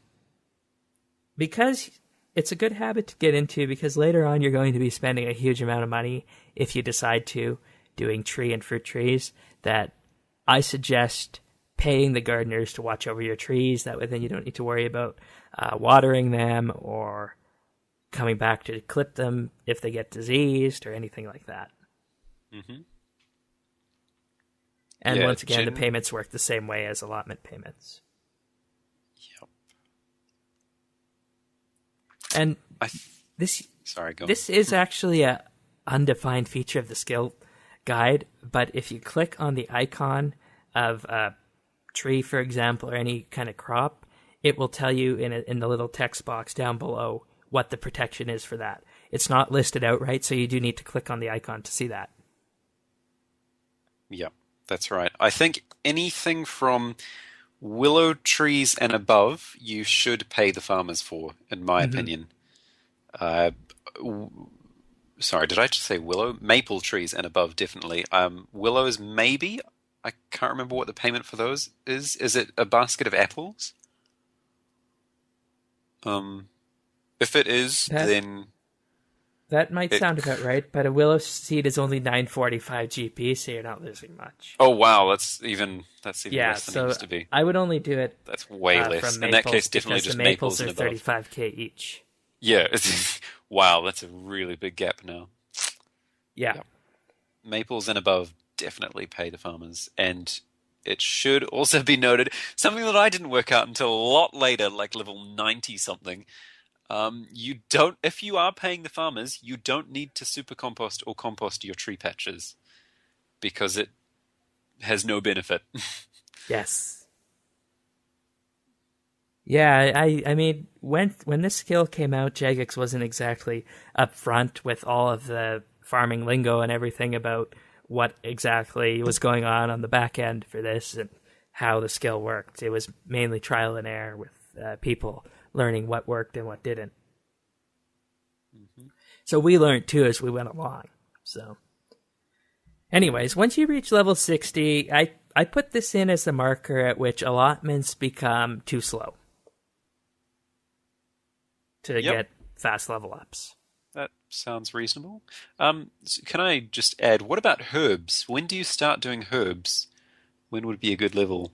because it's a good habit to get into, because later on you're going to be spending a huge amount of money if you decide to, doing tree and fruit trees, that I suggest paying the gardeners to watch over your trees. That way then you don't need to worry about watering them or coming back to clip them if they get diseased or anything like that. Mm-hmm. And once again, the payments work the same way as allotment payments. Yep. And this is actually a undefined feature of the skill guide, but if you click on the icon of a tree, for example, or any kind of crop, it will tell you in the little text box down below what the protection is for that. It's not listed outright, so you do need to click on the icon to see that. Yeah, that's right. I think anything from willow trees and above, you should pay the farmers for, in my opinion. Sorry, did I just say willow? Maple trees and above, definitely. Willows, maybe. I can't remember what the payment for those is. Is it a basket of apples? If it is, then that might sound about right. But a willow seed is only 945 GP, so you're not losing much. Oh wow, that's even less than it used to be. I would only do it. That's way less. In that case, definitely just the maples are and above. 35k each. Yeah, wow, that's a really big gap now. Yeah. Maples and above definitely pay the farmers, and it should also be noted, something that I didn't work out until a lot later, like level 90 something. You don't, if you are paying the farmers, you don't need to super compost or compost your tree patches because it has no benefit. Yes. Yeah, I mean, when this skill came out, Jagex wasn't exactly upfront with all of the farming lingo and everything about what exactly was going on the back end for this and how the skill worked. It was mainly trial and error with people learning what worked and what didn't. Mm-hmm. So we learned too as we went along. So, anyways, once you reach level 60, I put this in as the marker at which allotments become too slow to get fast level ups. That sounds reasonable. Can I just add, what about herbs? When do you start doing herbs? When would be a good level?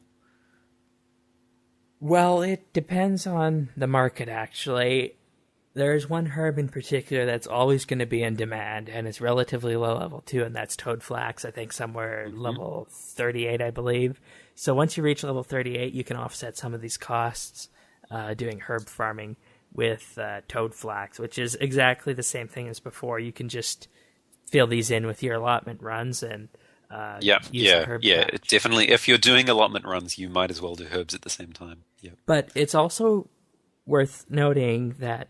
Well, it depends on the market, actually. There's one herb in particular that's always going to be in demand, and it's relatively low level too, and that's toad flax, I think somewhere level 38, I believe. So once you reach level 38, you can offset some of these costs doing herb farming with toad flax, which is exactly the same thing as before. You can just fill these in with your allotment runs and use the herb patch. Definitely. If you're doing allotment runs, you might as well do herbs at the same time. Yep. But it's also worth noting that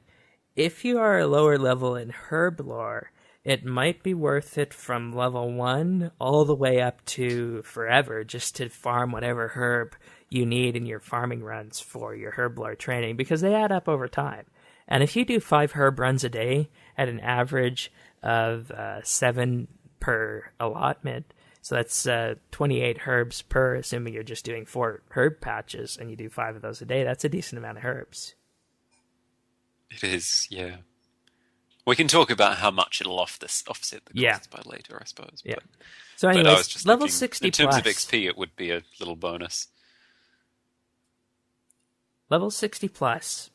if you are a lower level in herb lore, it might be worth it from level 1 all the way up to forever just to farm whatever herb you need in your farming runs for your herb lore training, because they add up over time. And if you do 5 herb runs a day at an average of 7 per allotment, so that's 28 herbs per, assuming you're just doing 4 herb patches and you do 5 of those a day, that's a decent amount of herbs. It is, yeah. We can talk about how much it'll offset the costs by later, I suppose. Yeah. But, so anyways, I was just level thinking, 60 in terms plus, of XP, it would be a little bonus. level 60 plus.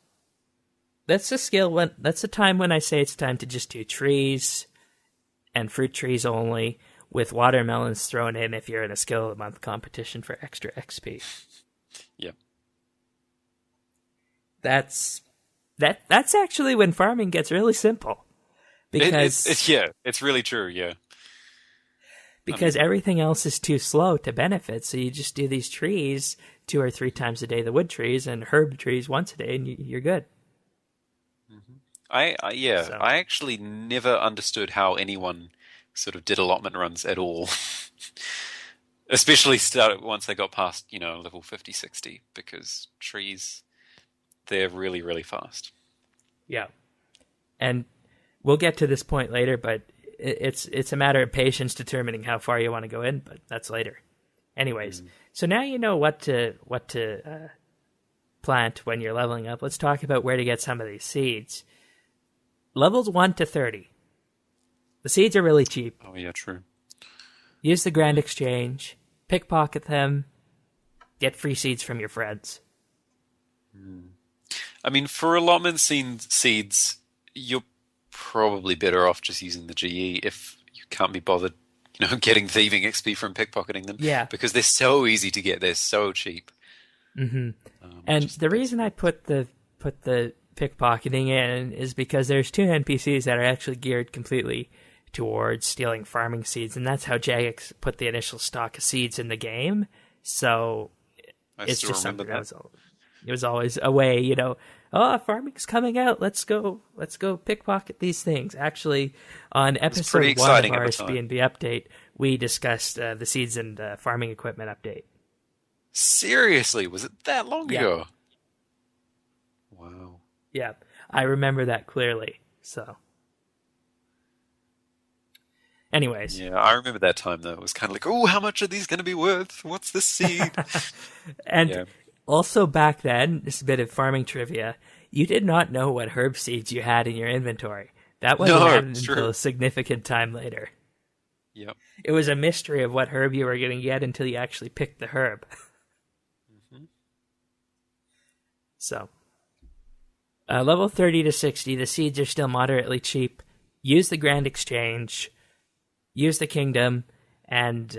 That's the skill when that's the time when I say it's time to just do trees and fruit trees only, with watermelons thrown in if you're in a skill of the month competition for extra XP. Yeah. That's actually when farming gets really simple. Because it's really true, yeah. Because everything else is too slow to benefit, so you just do these trees 2 or 3 times a day, the wood trees, and herb trees once a day, and you're good. I actually never understood how anyone sort of did allotment runs at all. Especially once they got past, level 50, 60, because trees, they're really, really fast. Yeah. And we'll get to this point later, but it's a matter of patience determining how far you want to go in, but that's later. Anyways, so now you know what to plant when you're leveling up. Let's talk about where to get some of these seeds. Levels 1 to 30. The seeds are really cheap. Oh, yeah, true. Use the Grand Exchange, pickpocket them, get free seeds from your friends. I mean, for allotment seeds, you're probably better off just using the GE if you can't be bothered, getting thieving XP from pickpocketing them. Yeah. Because they're so easy to get. They're so cheap. Mm-hmm. And the reason I put the pickpocketing in is because there's 2 NPCs that are actually geared completely towards stealing farming seeds, and that's how Jagex put the initial stock of seeds in the game. So it's just something that it was always a way, farming's coming out. Let's go pickpocket these things. Actually, on episode 1 of RSBANDBupdate, we discussed the seeds and farming equipment update. Seriously, was it that long ago? Wow. Yeah, I remember that clearly. So, anyways. Yeah, I remember that time, though. It was kind of like, oh, how much are these going to be worth? What's this seed? And also back then, this is a bit of farming trivia, you did not know what herb seeds you had in your inventory. That wasn't happening until a significant time later. Yep. It was a mystery of what herb you were going to get until you actually picked the herb. So, level 30 to 60, the seeds are still moderately cheap. Use the Grand Exchange, use the Kingdom, and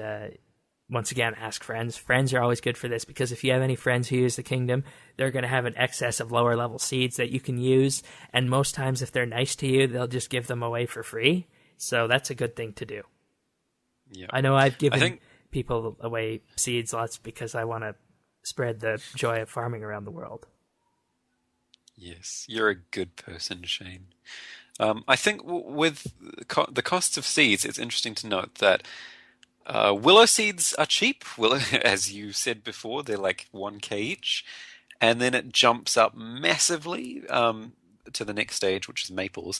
once again, ask friends. Friends are always good for this, because if you have any friends who use the Kingdom, they're going to have an excess of lower level seeds that you can use, and most times if they're nice to you, they'll just give them away for free. So that's a good thing to do. Yep. I know I've given people away seeds lots because I want to spread the joy of farming around the world. Yes, you're a good person, Shane. I think with the costs of seeds, it's interesting to note that willow seeds are cheap. As you said before, they're like 1k each. And then it jumps up massively to the next stage, which is maples,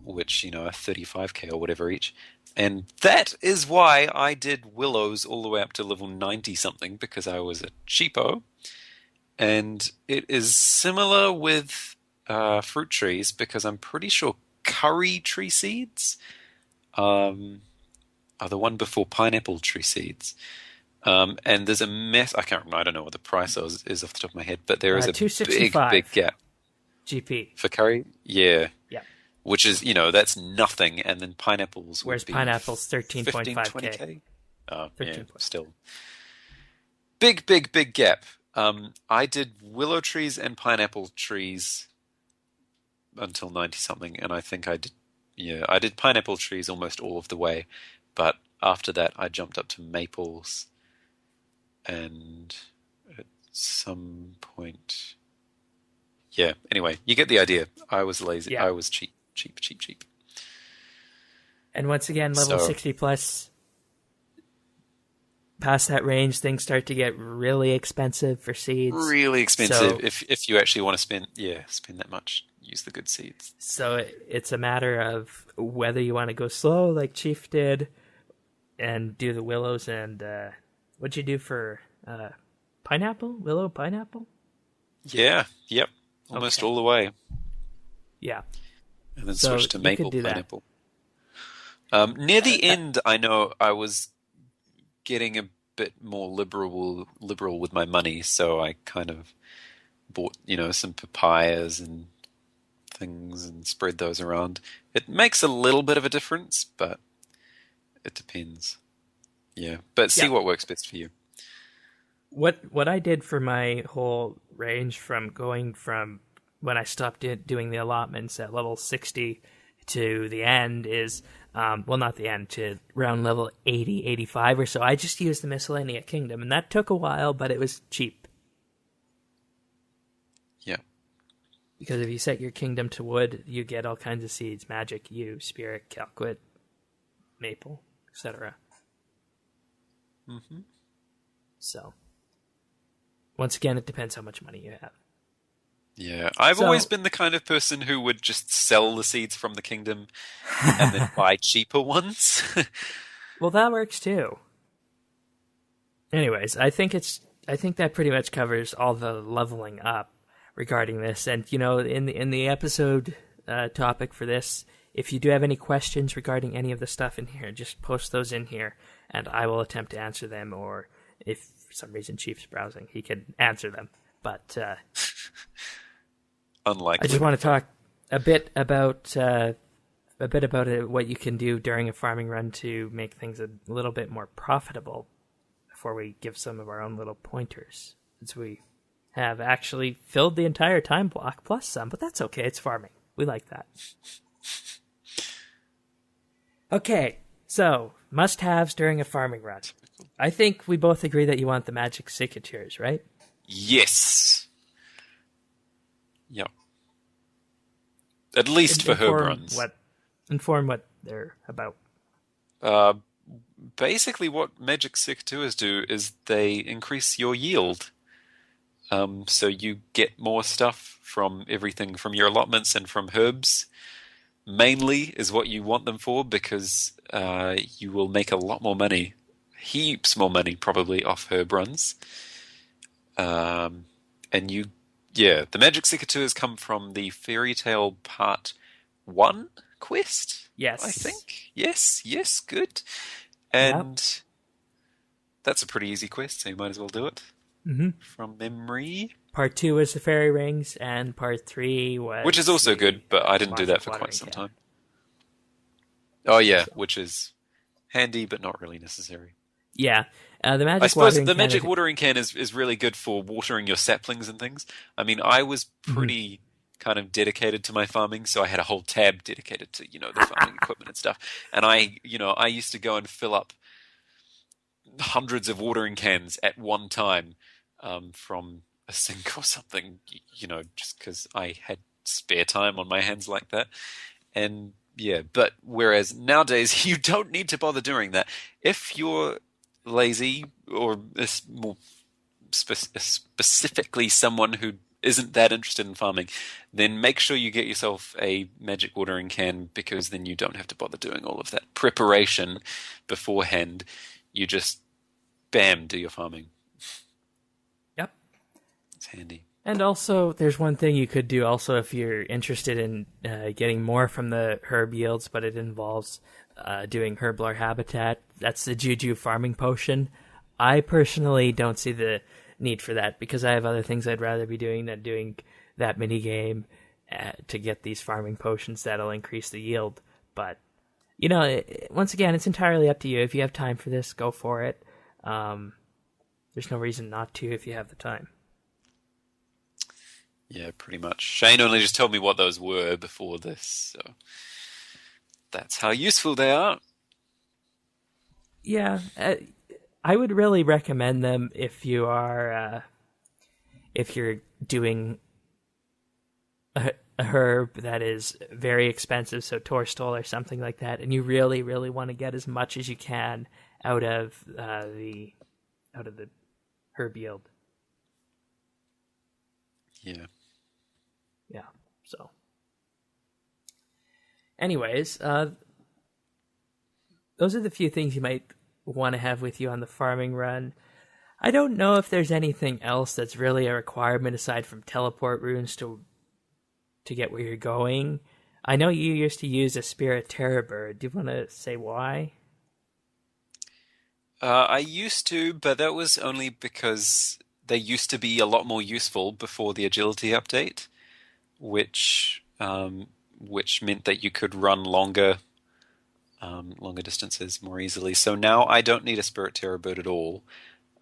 which, are 35k or whatever each. And that is why I did willows all the way up to level 90-something, because I was a cheapo. And it is similar with fruit trees, because I'm pretty sure curry tree seeds are the one before pineapple tree seeds. And there's a mess. I can't remember. I don't know what the price is off the top of my head, but there is a big gap. GP. For curry? Yeah. Yeah. Which is, that's nothing. And then pineapples would be... Whereas pineapples, 13.5k. 20k? Oh, 13. Yeah, still. Big gap. I did willow trees and pineapple trees until 90-something, and I think I did pineapple trees almost all of the way, but after that I jumped up to maples, and at some point... Yeah, anyway, you get the idea. I was lazy. Yeah. I was cheap. And once again, level 60 plus... Past that range, things start to get really expensive for seeds. Really expensive. So, if you actually want to spend that much, use the good seeds. So it's a matter of whether you want to go slow, like Chief did, and do the willows. And what'd you do for pineapple? Willow, pineapple? Yeah. Yep. Almost all the way. Yeah. And then switch to maple pineapple. Near the end, I know I was getting a bit more liberal with my money, so I kind of bought, some papayas and things and spread those around. It makes a little bit of a difference, but it depends. Yeah, but see Yeah. what works best for you. What I did for my whole range from going from when I stopped doing the allotments at level 60 to the end is, well, not the end, to around level 80, 85 or so. I just used the Miscellanea Kingdom, and that took a while, but it was cheap. Yeah. Because if you set your kingdom to wood, you get all kinds of seeds: magic, yew, spirit, calquit, maple, etc. Mm-hmm. So, once again, it depends how much money you have. Yeah, I've always been the kind of person who would just sell the seeds from the kingdom and then buy cheaper ones. Well, that works too. Anyways, I think that pretty much covers all the leveling up regarding this. And in the episode topic for this, if you do have any questions regarding any of the stuff in here, just post those in here, and I will attempt to answer them. Or if for some reason Chief's browsing, he can answer them. But Unlikely. I just want to talk a bit about what you can do during a farming run to make things a little bit more profitable before we give some of our own little pointers, since we have actually filled the entire time block plus some, but that's okay. It's farming. We like that. Okay, so must-haves during a farming run. I think we both agree that you want the magic secateurs, right? Yes. Yep. At least for herb runs. Inform what they're about. Basically, what magic secateurs do is they increase your yield. So you get more stuff from everything from your allotments and from herbs. Mainly is what you want them for, because you will make a lot more money. Heaps more money, probably, off herb runs. The magic secateurs come from the Fairy Tale Part 1 quest? Yes. I think. Yes, good. And that's a pretty easy quest, so you might as well do it. Mm-hmm. From memory. Part 2 was the fairy rings, and part 3 was... Which is also good, but I didn't do that for quite some time. Oh yeah, which is handy, but not really necessary. Yeah. The magic I suppose the magic watering can is really good for watering your saplings and things. I mean, I was pretty kind of dedicated to my farming, so I had a whole tab dedicated to, the farming equipment and stuff. And I used to go and fill up hundreds of watering cans at one time from a sink or something, just because I had spare time on my hands like that. And yeah, but whereas nowadays you don't need to bother doing that. If you're lazy, or more specifically someone who isn't that interested in farming, then make sure you get yourself a magic watering can, because then you don't have to bother doing all of that preparation beforehand. You just, bam, do your farming. Yep. It's handy. And also, there's one thing you could do also if you're interested in getting more from the herb yields, but it involves doing Herblar Habitat. That's the Juju farming potion. I personally don't see the need for that, because I have other things I'd rather be doing than doing that mini game to get these farming potions that'll increase the yield. But, once again, it's entirely up to you. If you have time for this, go for it. There's no reason not to if you have the time. Yeah, pretty much. Shane only just told me what those were before this, so that's how useful they are. Yeah, I would really recommend them if you are, if you're doing a herb that is very expensive, so Torstol or something like that, and you really, really want to get as much as you can out of the herb yield. Yeah. Yeah. So, anyways, those are the few things you might want to have with you on the farming run. I don't know if there's anything else that's really a requirement aside from teleport runes to get where you're going. I know you used to use a Spirit Terror Bird. Do you want to say why? I used to, but that was only because they used to be a lot more useful before the agility update, which meant that you could run longer distances more easily. So now I don't need a Spirit Terror Bird at all,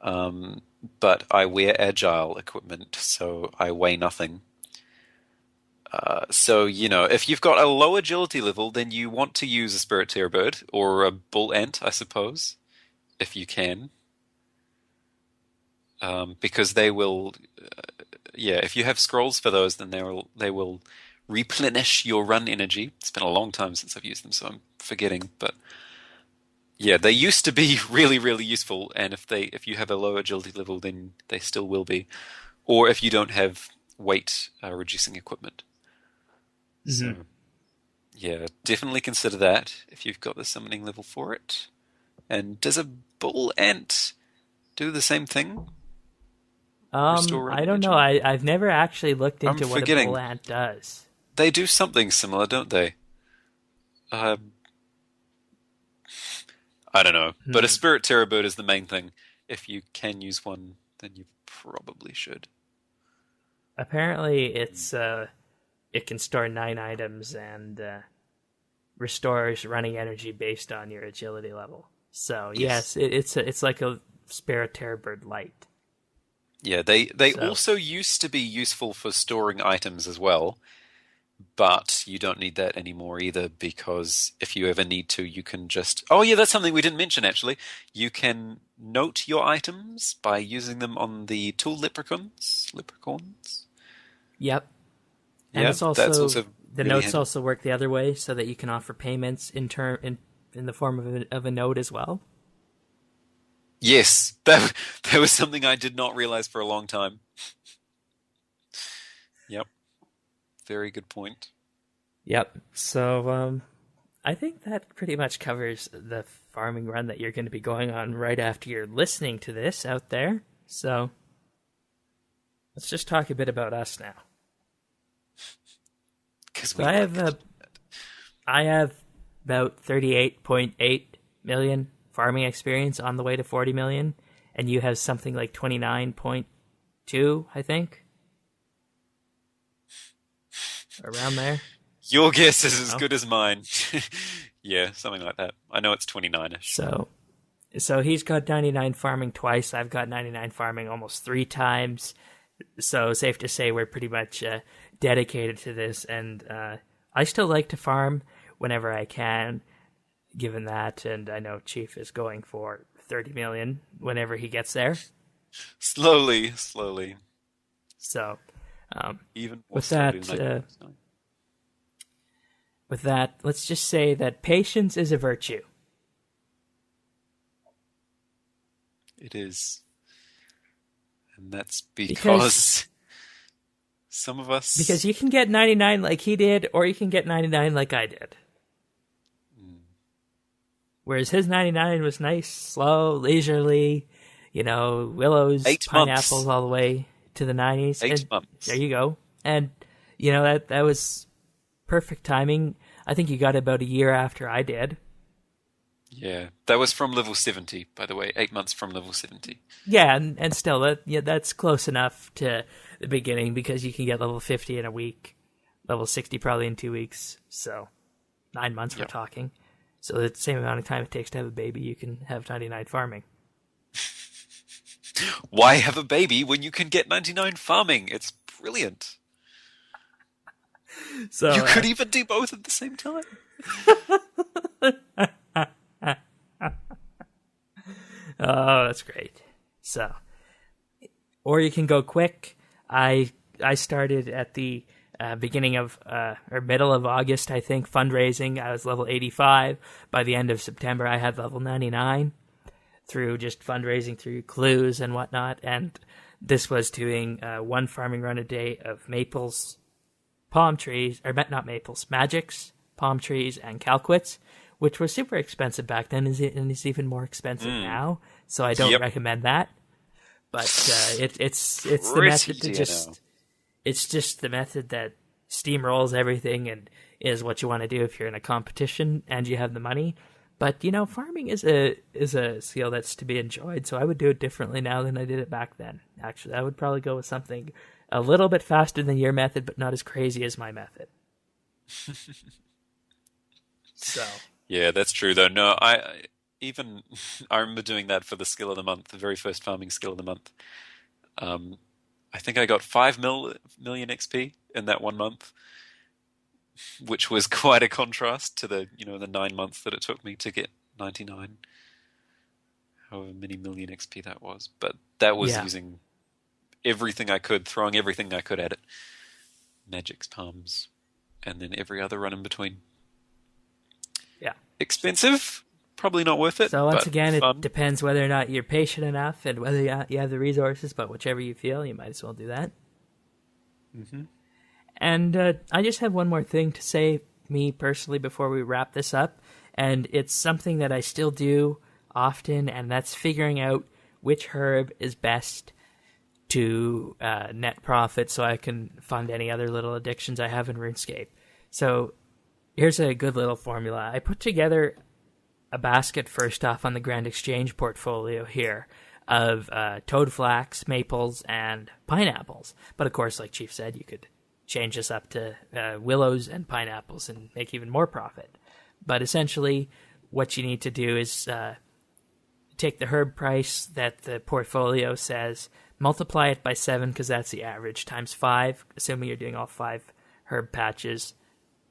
but I wear agile equipment, so I weigh nothing. So, if you've got a low agility level, then you want to use a Spirit Terror Bird or a Bull Ant, I suppose, if you can. Because they will, if you have scrolls for those, then they will replenish your run energy. It's been a long time since I've used them, so I'm forgetting. But yeah, they used to be really, really useful, and if you have a low agility level, then they still will be. Or if you don't have weight reducing equipment. So, yeah, definitely consider that if you've got the summoning level for it. And does a Bull Ant do the same thing? I don't know. I've never actually looked into what a Bull Ant does. They do something similar, don't they? I don't know. But a Spirit Terror Bird is the main thing. If you can use one, then you probably should. Apparently, it can store 9 items and restores running energy based on your agility level. So yes, it's like a Spirit Terror Bird Light. Yeah, they also used to be useful for storing items as well, but you don't need that anymore either, because if you ever need to, you can just... Oh yeah, that's something we didn't mention actually. You can note your items by using them on the tool leprechauns. Yep. And yeah, it's also, that's also the really notes handy. also work the other way, so that you can offer payments in the form of a note as well. Yes, that was something I did not realize for a long time. Yep. Very good point. Yep. So I think that pretty much covers the farming run that you're going to be going on right after you're listening to this out there. So let's just talk a bit about us now. So I have about 38.8 million farming experience on the way to 40 million, and you have something like 29.2, I think. Around there. Your guess is as good as mine. Yeah, something like that. I know it's 29-ish. So he's got 99 farming twice. I've got 99 farming almost 3 times. So safe to say we're pretty much dedicated to this. And I still like to farm whenever I can, given that. And I know Chief is going for 30 million whenever he gets there. Slowly. So... even more with that, let's just say that patience is a virtue. It is. And that's because some of us... Because you can get 99 like he did, or you can get 99 like I did. Whereas his 99 was nice, slow, leisurely, willows, 8 pineapples, months. all the way to the 90s. 8 months. There you go. And, that was perfect timing. I think you got it about a year after I did. Yeah, that was from level 70, by the way. 8 months from level 70. Yeah, and still, that's close enough to the beginning, because you can get level 50 in a week, level 60 probably in 2 weeks. So 9 months we're talking. So the same amount of time it takes to have a baby, you can have 99 farming. Why have a baby when you can get 99 farming? It's brilliant. So you could even do both at the same time. Oh, that's great. So, or you can go quick. I started at the beginning of or middle of August, I think, fundraising. I was level 85. By the end of September, I had level 99 through just fundraising through clues and whatnot. And this was doing 1 farming run a day of maples, palm trees, or not maples, magics, palm trees, and calquits, which were super expensive back then, and is even more expensive now. So I don't recommend that. But it's the method to just... It's just the method that steamrolls everything and is what you want to do if you're in a competition and you have the money. But farming is a skill that's to be enjoyed. So I would do it differently now than I did it back then. Actually, I would probably go with something a little bit faster than your method, but not as crazy as my method. So Yeah, that's true though. No, I remember doing that for the skill of the month, the very first farming skill of the month. I think I got 5 million XP in that 1 month, which was quite a contrast to the 9 months that it took me to get 99, however many million XP that was. But that was using everything I could, throwing everything I could at it. Magic's palms, and then every other run in between. Yeah. Expensive, probably not worth it. So once again, fun. It depends whether or not you're patient enough and whether you have the resources, but whichever you feel, you might as well do that. Mm-hmm. And I just have one more thing to say, me personally, before we wrap this up, and it's something that I still do often, and that's figuring out which herb is best to net profit so I can fund any other little addictions I have in RuneScape. So here's a good little formula. I put together a basket first off on the Grand Exchange portfolio here of toadflax, maples, and pineapples. But of course, like Chief said, you could change this up to willows and pineapples and make even more profit. But essentially, what you need to do is take the herb price that the portfolio says, multiply it by 7 because that's the average, times 5, assuming you're doing all 5 herb patches,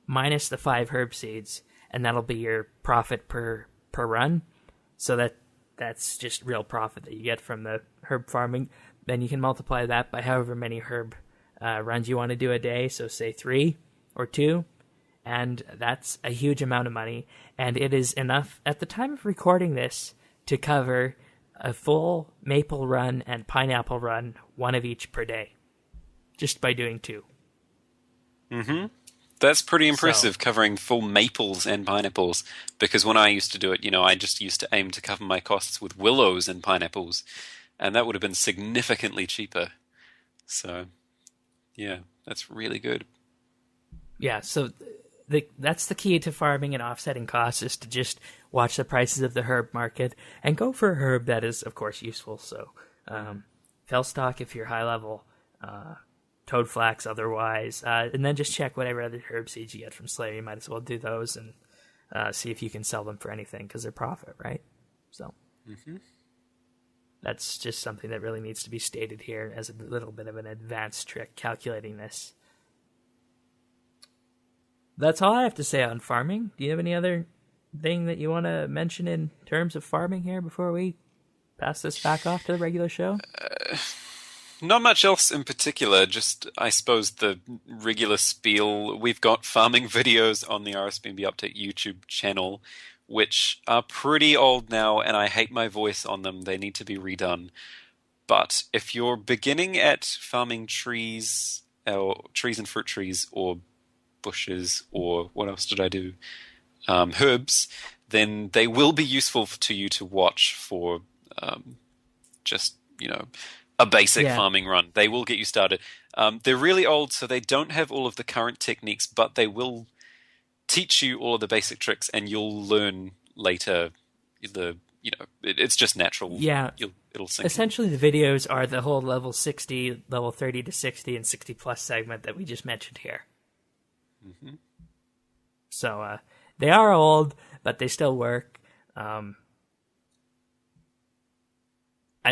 minus the 5 herb seeds, and that'll be your profit per run. So that's just real profit that you get from the herb farming. Then you can multiply that by however many herb runs you want to do a day, so say 3 or 2, and that's a huge amount of money, and it is enough at the time of recording this to cover a full maple run and pineapple run, one of each per day, just by doing 2. Mm-hmm. That's pretty impressive, covering full maples and pineapples, because when I used to do it, I just used to aim to cover my costs with willows and pineapples, and that would have been significantly cheaper. So, yeah, that's really good. Yeah, so that's the key to farming and offsetting costs, is to just watch the prices of the herb market and go for a herb that is, of course, useful. So, Fellstock if you're high level, toadflax otherwise, and then just check whatever other herb seeds you get from Slayer. You might as well do those and see if you can sell them for anything because they're profit, right? So that's just something that really needs to be stated here as a little bit of an advanced trick calculating this. That's all I have to say on farming. Do you have any other thing that you want to mention in terms of farming here before we pass this back off to the regular show? Not much else in particular, just I suppose the regular spiel. We've got farming videos on the RSBANDBUpdate YouTube channel, which are pretty old now, and I hate my voice on them. They need to be redone. But if you're beginning at farming trees, or trees and fruit trees, or bushes, or what else did I do? Herbs, then they will be useful to you to watch for just, a basic farming run. They will get you started. They're really old, so they don't have all of the current techniques, but they will teach you all of the basic tricks, and you'll learn later. It's just natural. Yeah, it'll sink. Essentially, the videos are the whole level 60, level 30 to 60, and 60 plus segment that we just mentioned here. Mm-hmm. So they are old, but they still work. I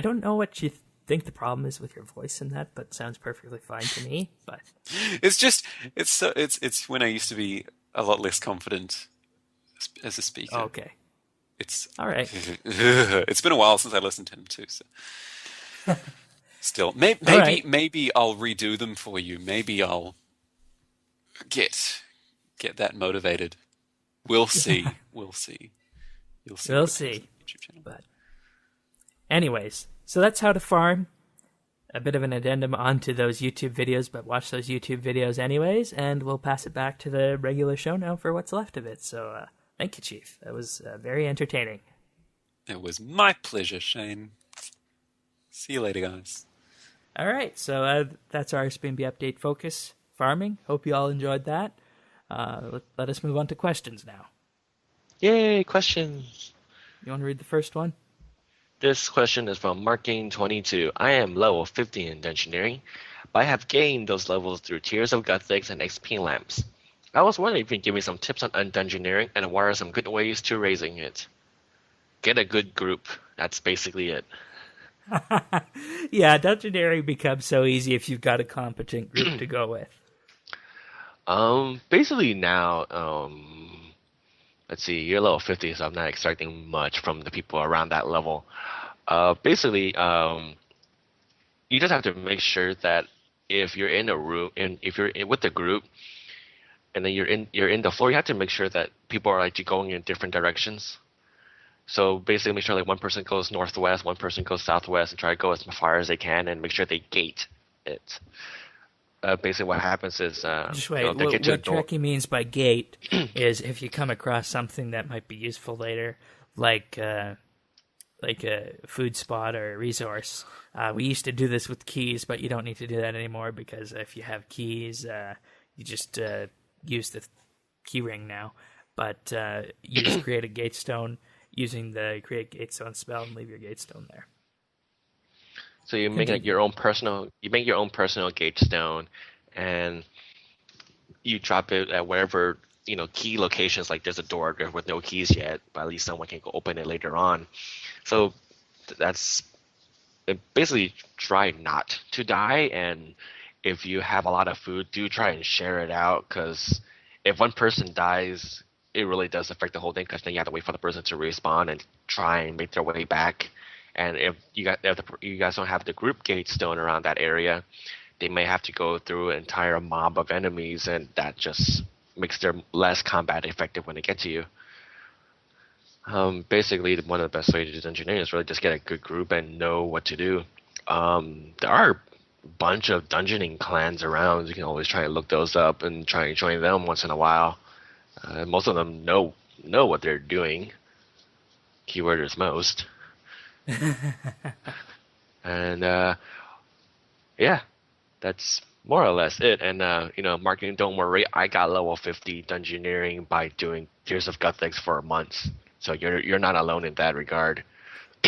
don't know what you think the problem is with your voice in that, but it sounds perfectly fine to me. But it's when I used to be a lot less confident as a speaker. Okay, it's all right. It's been a while since I listened to him too. So still, maybe I'll redo them for you. Maybe I'll get that motivated. We'll see. We'll see. You'll see. We'll see. But anyways, so that's how to farm. A bit of an addendum onto those YouTube videos, but watch those YouTube videos anyways, and we'll pass it back to the regular show now for what's left of it. So thank you, Chief. That was very entertaining. It was my pleasure, Shane. See you later, guys. All right, so that's our RSBANDBUpdate focus, farming. Hope you all enjoyed that. Let us move on to questions now. Yay, questions. You want to read the first one? This question is from Marking22. I am level 50 in Dungeoneering, but I have gained those levels through Tears of Gothics and XP lamps. I was wondering if you can give me some tips on Dungeoneering and what are some good ways to raising it. Get a good group. That's basically it. Yeah, Dungeoneering becomes so easy if you've got a competent group to go with. Basically now, let's see, you're level 50, so I'm not expecting much from the people around that level. Basically, you just have to make sure that if you're in a room, and if you're with the group, and then you're in the floor, you have to make sure that people are like going in different directions. So basically, make sure like one person goes northwest, one person goes southwest, and try to go as far as they can, and make sure they gate it. Basically, what happens is Just wait. they get to the What door. Trekkie means by gate is if you come across something that might be useful later, like a food spot or a resource. We used to do this with keys, but you don't need to do that anymore because if you have keys, you just use the key ring now. But you just create a gate stone using the create gate stone spell and leave your gate stone there. So you make like your own personal gate stone, and you drop it at wherever key locations. Like there's a door there with no keys yet, but at least someone can go open it later on. So that's basically try not to die, and if you have a lot of food, do try and share it out, because if one person dies, it really does affect the whole thing, because then you have to wait for the person to respawn and try and make their way back. And if you guys don't have the group gate stone around that area, they may have to go through an entire mob of enemies, and that just makes them less combat effective when they get to you. Basically, one of the best ways to do engineering is really just get a good group and know what to do. There are a bunch of dungeoning clans around. You can always try and look those up and try and join them once in a while. Most of them know what they're doing. Keyword is most. And yeah, that's more or less it. And marketing, don't worry, I got level 50 dungeoneering by doing Tears of Gothics for months. So you're not alone in that regard.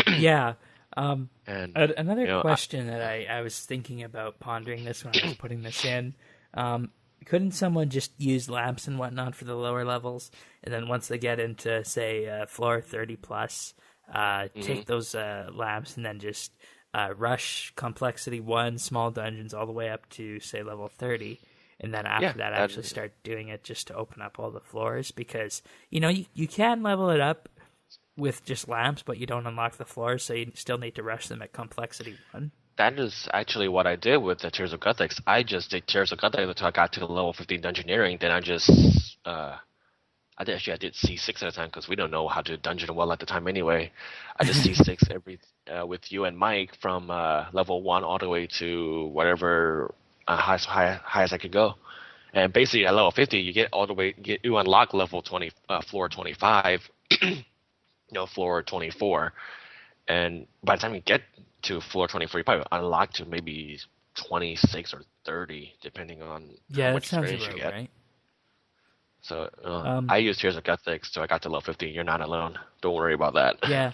Yeah. And Another question that I was thinking about pondering this when I was putting this in. Couldn't someone just use lamps and whatnot for the lower levels, and then once they get into say floor 30 plus, take those lamps and then just rush complexity 1 small dungeons all the way up to say level 30, and then after that actually start doing it just to open up all the floors, because you can level it up with just lamps, but you don't unlock the floors, so you still need to rush them at complexity 1. That is actually what I did with the Tears of Gothics. I just did Tears of Gothics until I got to the level 15 dungeoneering. Then I just I did C6 at a time, because we don't know how to dungeon well at the time anyway. I just C6 every with you and Mike from level 1 all the way to whatever high as I could go. And basically at level 50, you unlock level 20, floor 25, floor 24, and by the time you get to floor 24, you probably unlock to maybe 26 or 30, depending on how much experience you get. Right. So I used Tears of Gothics, so I got to level 50. You're not alone. Don't worry about that. Yeah.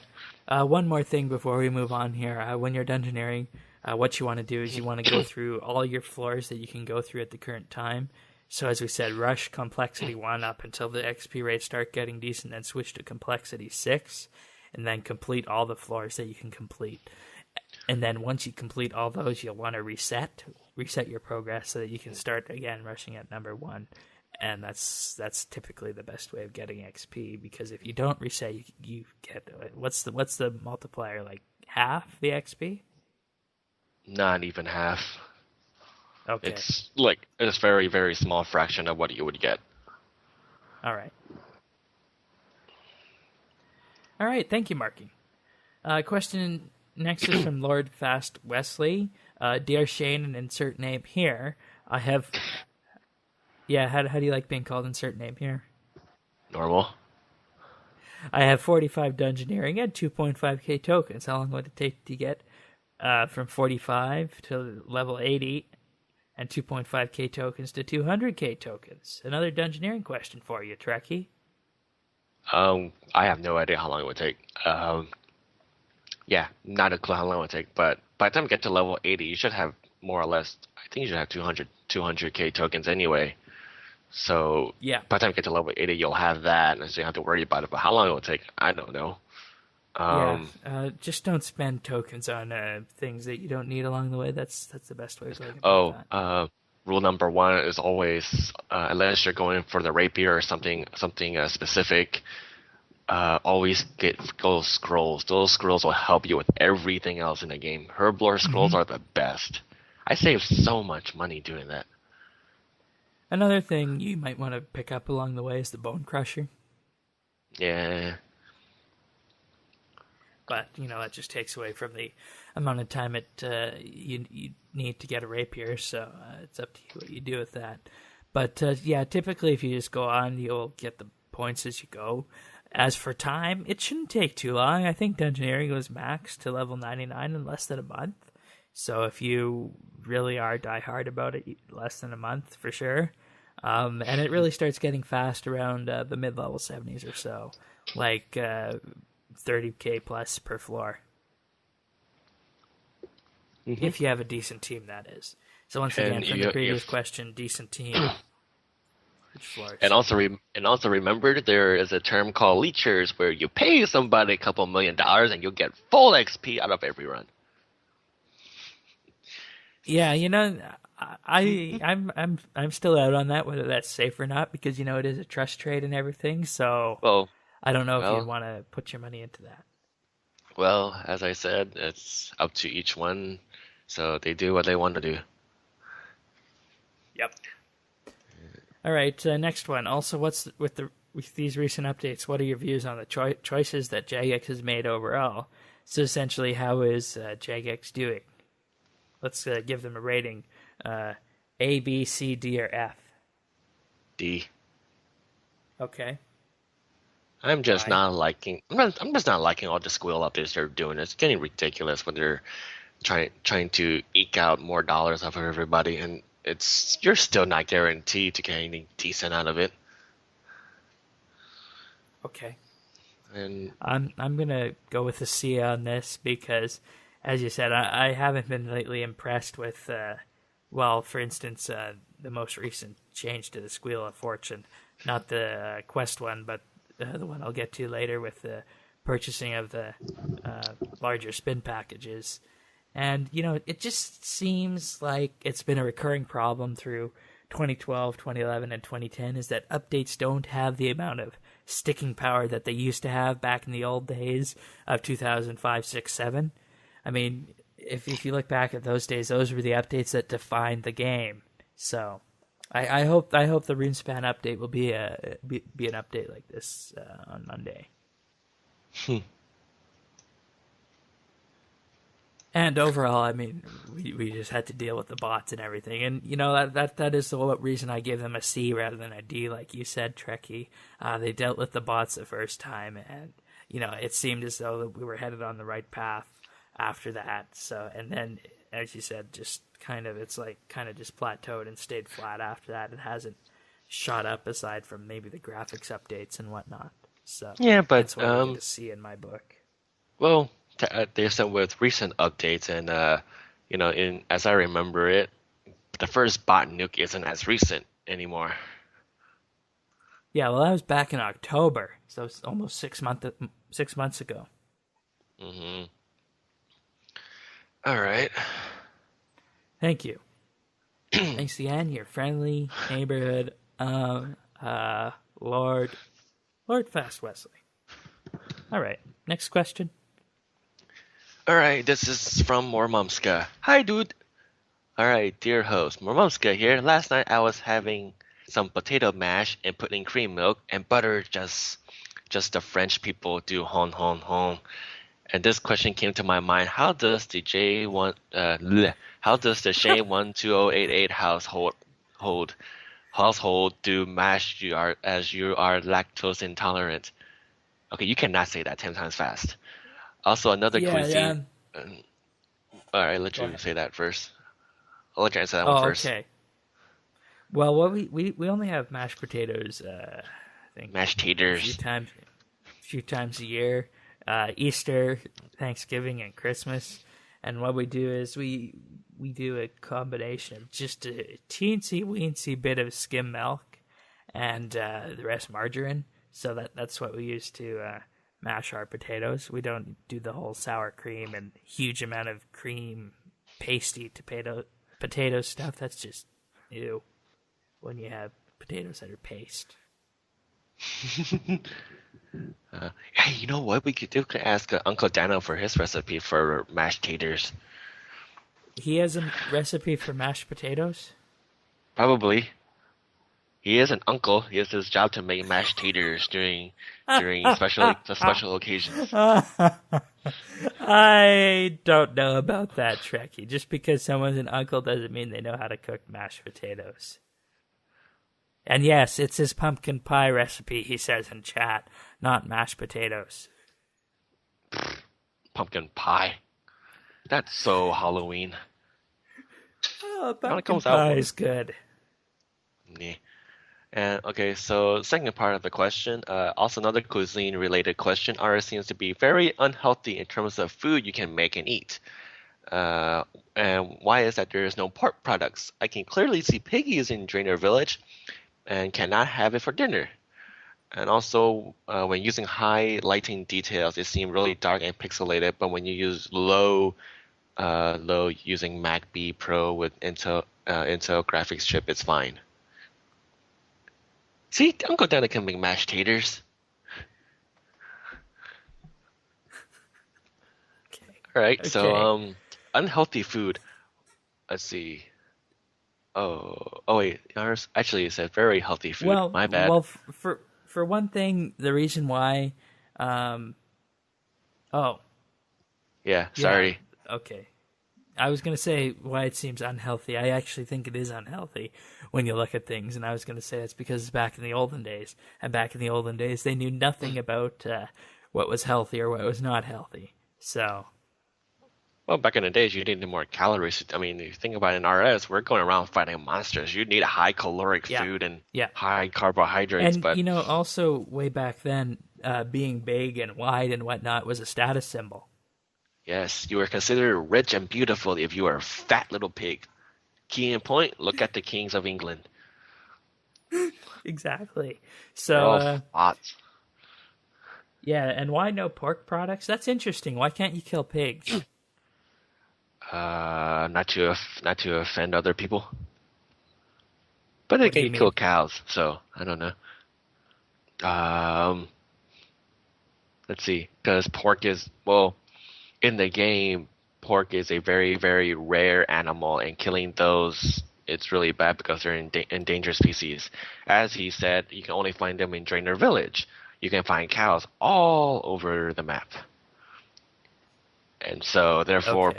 One more thing before we move on here. When you're dungeoneering, what you want to do is you want to go through all your floors that you can go through at the current time. So as we said, rush complexity 1 up until the XP rates start getting decent, then switch to complexity 6, and then complete all the floors that you can complete. And then once you complete all those, you'll want to reset your progress so that you can start again rushing at number 1. And that's typically the best way of getting XP, because if you don't reset, you get what's the multiplier, like half the XP? Not even half. Okay. It's very, very small fraction of what you would get. All right. Thank you, Marky. Question next is from Lord Fast Wesley. Dear Shane, and insert name here. I have. Yeah, how do you like being called insert name here? Normal. I have 45 dungeoneering and 2.5k tokens. How long would it take to get from 45 to level 80 and 2.5k tokens to 200k tokens? Another dungeoneering question for you, Trekkie. I have no idea how long it would take. Yeah, not a clue how long it would take. But by the time you get to level 80, you should have more or less. I think you should have 200k tokens anyway. So Yeah. by the time you get to level 80, you'll have that, and so you don't have to worry about it. But how long it will take, I don't know. Yeah, just don't spend tokens on things that you don't need along the way. That's the best way of going about that. Rule number one is always, unless you're going for the rapier or something specific, always get those scrolls. Those scrolls will help you with everything else in the game. Herblore scrolls are the best. I save so much money doing that. Another thing you might want to pick up along the way is the Bone Crusher. Yeah. But, that just takes away from the amount of time you need to get a rapier, so it's up to you what you do with that. But, yeah, typically if you just go on, you'll get the points as you go. As for time, it shouldn't take too long. I think Dungeoneering goes max to level 99 in less than a month. So if you really are diehard about it, less than a month for sure. And it really starts getting fast around the mid-level 70s or so. Like 30k plus per floor. Mm-hmm. If you have a decent team, that is. So once again, from the previous question, decent team. Which floors? And also remember, there is a term called leechers, where you pay somebody a couple $1 million and you'll get full XP out of every run. Yeah, I'm still out on that, whether that's safe or not, because it is a trust trade and everything. So I don't know if you'd want to put your money into that. Well, as I said, it's up to each one, so they do what they want to do. Yep. All right, next one. Also, with these recent updates, what are your views on the choices that Jagex has made overall? So essentially, how is Jagex doing? Let's give them a rating. A, B, C, D, or F? D. Okay. I'm just not liking all the Squeal updates they're doing. It's getting ridiculous when they're trying to eke out more dollars off of everybody, and you're still not guaranteed to get anything decent out of it. Okay. And I'm gonna go with a C on this because, as you said, I haven't been lately impressed with, for instance, the most recent change to the Squeal of Fortune, not the quest one, but the one I'll get to later with the purchasing of the larger spin packages. And, it just seems like it's been a recurring problem through 2012, 2011, and 2010 is that updates don't have the amount of sticking power that they used to have back in the old days of 2005, 6, 7. I mean, if you look back at those days, those were the updates that defined the game. So I hope the Runespan update will be an update like this on Monday. And overall, I mean, we just had to deal with the bots and everything, and that is the reason I gave them a C rather than a D, like you said, Trekkie. They dealt with the bots the first time, and it seemed as though that we were headed on the right path after that. So, and then, as you said, just it's just plateaued and stayed flat after that. It hasn't shot up aside from maybe the graphics updates and whatnot. So yeah, but that's what I get to see in my book. Well, they said with recent updates, and as I remember it, the first bot nuke isn't as recent anymore. Yeah, well, that was back in October, so it's almost 6 months ago. Mm-hmm. All right. Thank you. Thanks again, your friendly neighborhood, Lord Fast Wesley. All right, next question. All right, this is from Mormomska. Hi, dude. All right, dear host, Mormomska here. Last night I was having some potato mash and put in cream milk and butter, just the French people do. Hon hon hon. And this question came to my mind: how does the Shane 12088 household do mash? As you are lactose intolerant. Okay, you cannot say that 10 times fast. Also, another cuisine. Yeah. All right, let you say that first. I'll let you answer that one first. Okay. Well, we only have mashed potatoes. I think mashed taters. A few times. few times a year, Easter, Thanksgiving, and Christmas. And what we do is we do a combination of just a teensy-weensy bit of skim milk and the rest margarine. So that's what we use to mash our potatoes. We don't do the whole sour cream and huge amount of cream, pasty potato stuff. That's just ew when you have potatoes that are paste. Hey, you know what we could do? We could ask Uncle Dano for his recipe for mashed taters. He has a recipe for mashed potatoes? Probably. He is an uncle. He has his job to make mashed taters during special occasions. I don't know about that, Trekkie. Just because someone's an uncle doesn't mean they know how to cook mashed potatoes. And yes, it's his pumpkin pie recipe, he says in chat, not mashed potatoes. Pumpkin pie. That's so Halloween. Oh, pumpkin pie is good. Yeah. And okay, so second part of the question, also another cuisine-related question. Ours seems to be very unhealthy in terms of food you can make and eat. And why is that there is no pork products? I can clearly see piggies in Drainer Village and cannot have it for dinner. And also, when using high lighting details, it seems really dark and pixelated, but when you use low using Mac B Pro with Intel graphics chip, it's fine. See, Uncle Dana can make mashed taters. Okay. All right, Okay. so unhealthy food. Let's see. Oh wait, ours actually it said very healthy food. My bad. Well, for one thing, the reason why, Yeah, sorry. Yeah, okay. I was going to say why it seems unhealthy. I actually think it is unhealthy when you look at things, and I was going to say it's because it's back in the olden days. And back in the olden days, they knew nothing about what was healthy or what was not healthy. So, Well, back in the days, you needed more calories. I mean, if you think about it in RS, we're going around fighting monsters. You need a high caloric food and high carbohydrates. And, but also way back then, being big and wide and whatnot was a status symbol. yes, you were considered rich and beautiful if you were a fat little pig. Key in point, look at the kings of England. Exactly. They're all So, fat. yeah, and why no pork products? That's interesting. Why can't you kill pigs? Not to offend other people. But they What do you can mean? kill cows, so I don't know. Let's see, because pork is, well, in the game, pork is a very, very rare animal, and killing those, it's really bad because they're endangered species. As he said, you can only find them in Drainer Village. You can find cows all over the map. And so, therefore,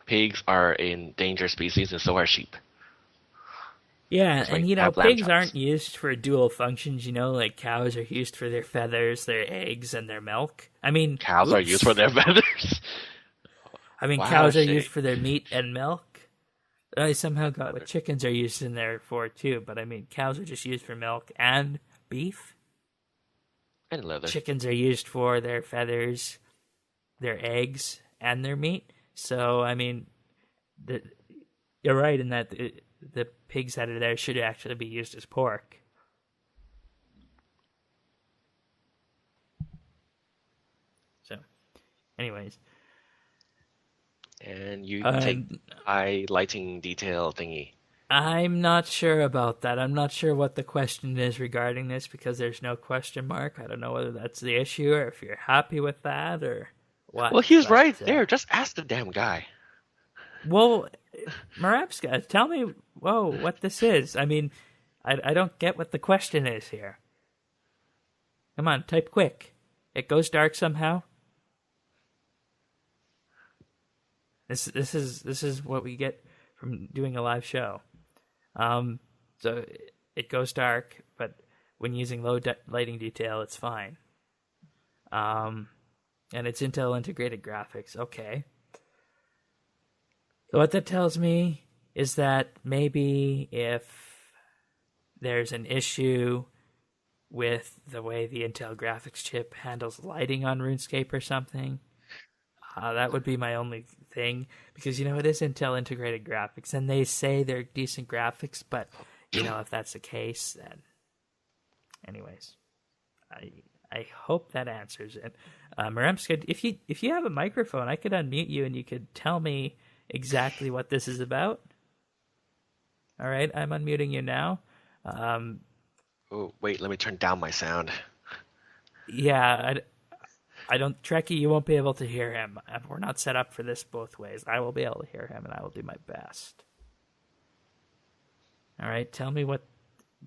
pigs are endangered species, and so are sheep. Yeah, So and have lamb pigs chops. aren't used for dual functions, like cows are used for their feathers, their eggs, and their milk. I mean, Cows are used for their feathers. I mean, Wow, cows are shit. used for their meat and milk. I somehow got what chickens are used in there for too, but I mean, cows are just used for milk and beef. And leather. Chickens are used for their feathers, their eggs, and their meat. So, I mean, you're right in that the pigs that are there should actually be used as pork. So, anyways. And you take high lighting detail thingy. I'm not sure about that. I'm not sure what the question is regarding this because there's no question mark. I don't know whether that's the issue or if you're happy with that or what. Well, he was right there. Just ask the damn guy. Well, Marapska, tell me, what this is. I mean, I don't get what the question is here. Come on, type quick. It goes dark somehow. This is what we get from doing a live show. So it goes dark, but when using low lighting detail, it's fine. And it's Intel integrated graphics. Okay. So what that tells me is that maybe if there's an issue with the way the Intel graphics chip handles lighting on RuneScape or something. That would be my only thing, because it is Intel integrated graphics, and they say they're decent graphics, but if that's the case, then anyways, I hope that answers it. Maremska, if you have a microphone, I could unmute you and you could tell me exactly what this is about. All right, I'm unmuting you now. Oh, wait, let me turn down my sound. Yeah, I don't, Trekkie, you won't be able to hear him. We're not set up for this both ways. I will be able to hear him, and I will do my best. All right, tell me what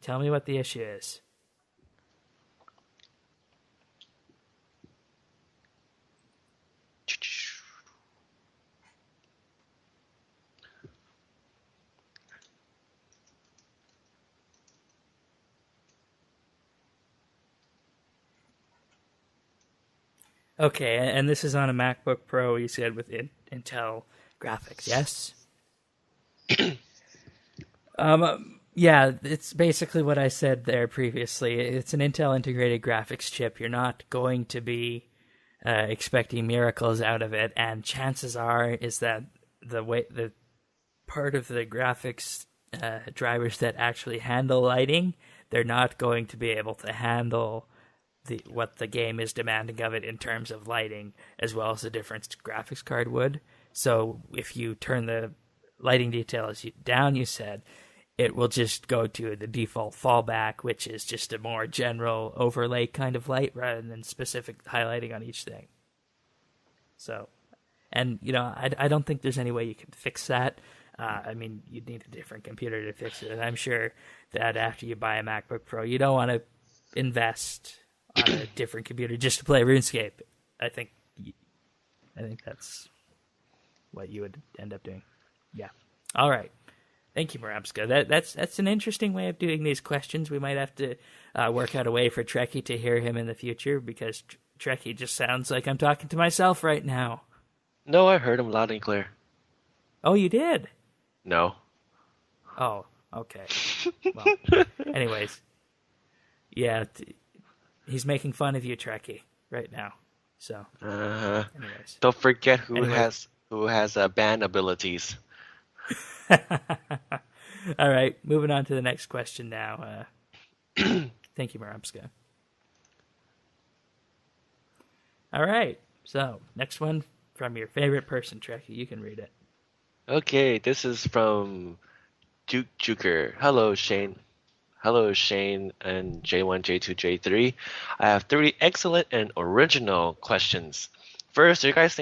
the issue is. Okay, and this is on a MacBook Pro, you said, with Intel graphics, yes? Yeah, it's basically what I said there previously. It's an Intel integrated graphics chip. You're not going to be expecting miracles out of it, and chances are is that the part of the graphics drivers that actually handle lighting, they're not going to be able to handle what the game is demanding of it in terms of lighting, as well as the different graphics card would. So if you turn the lighting details down, you said, it will just go to the default fallback, which is just a more general overlay kind of light rather than specific highlighting on each thing. So, and I don't think there's any way you can fix that. I mean, you'd need a different computer to fix it, and I'm sure that after you buy a MacBook Pro, you don't want to invest on a different computer just to play RuneScape. I think that's what you would end up doing. Yeah. All right. Thank you, Maremska. That's an interesting way of doing these questions. We might have to work out a way for Trekkie to hear him in the future, because Trekkie just sounds like I'm talking to myself right now. No, I heard him loud and clear. Oh, you did? No. Oh, okay. Well, anyways. Yeah, he's making fun of you, Trekkie, right now. So, anyways. Don't forget who has band abilities. All right, moving on to the next question now. Thank you, Maremska. All right, so next one from your favorite person, Trekkie. You can read it. Okay, this is from Juke Juker. Hello, Shane. Hello, Shane and J1, J2, J3. I have 3 excellent and original questions. First, do you guys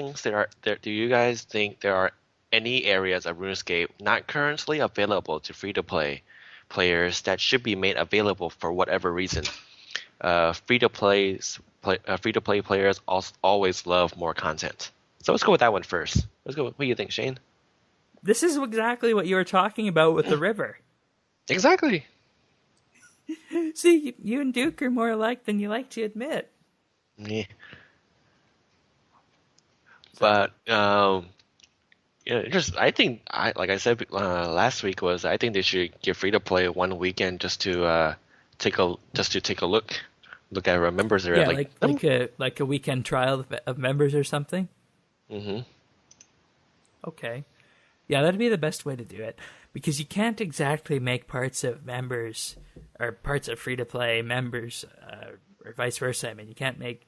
think there are any areas of RuneScape not currently available to free-to-play players that should be made available for whatever reason? Free-to-play players always love more content. So let's go with that one first. Let's go. What do you think, Shane? This is exactly what you were talking about with the river. Exactly. See, you and Duke are more alike than you like to admit. Yeah. But I think like I said last week I think they should give free to play one weekend just to take a look at our members area. Yeah, like a weekend trial of members or something. Mm-hmm. Okay. Yeah, that'd be the best way to do it, because you can't exactly make parts of members or parts of free-to-play members or vice versa. I mean, you can't make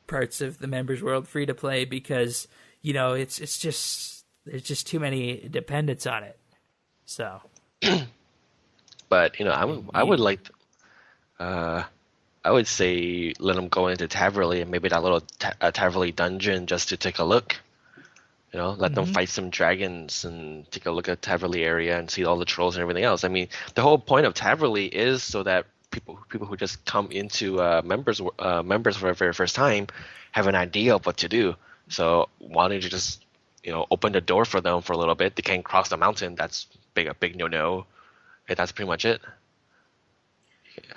parts of the members world free-to-play because, it's just, there's just too many dependents on it. So. But, I would like, I would say let them go into Taverley and maybe that little Taverley dungeon just to take a look. Let them fight some dragons and take a look at Taverley area and see all the trolls and everything else. I mean, the whole point of Taverley is so that people who just come into members for the very first time have an idea of what to do. So why don't you just open the door for them for a little bit? They can't cross the mountain. That's a big no. And that's pretty much it.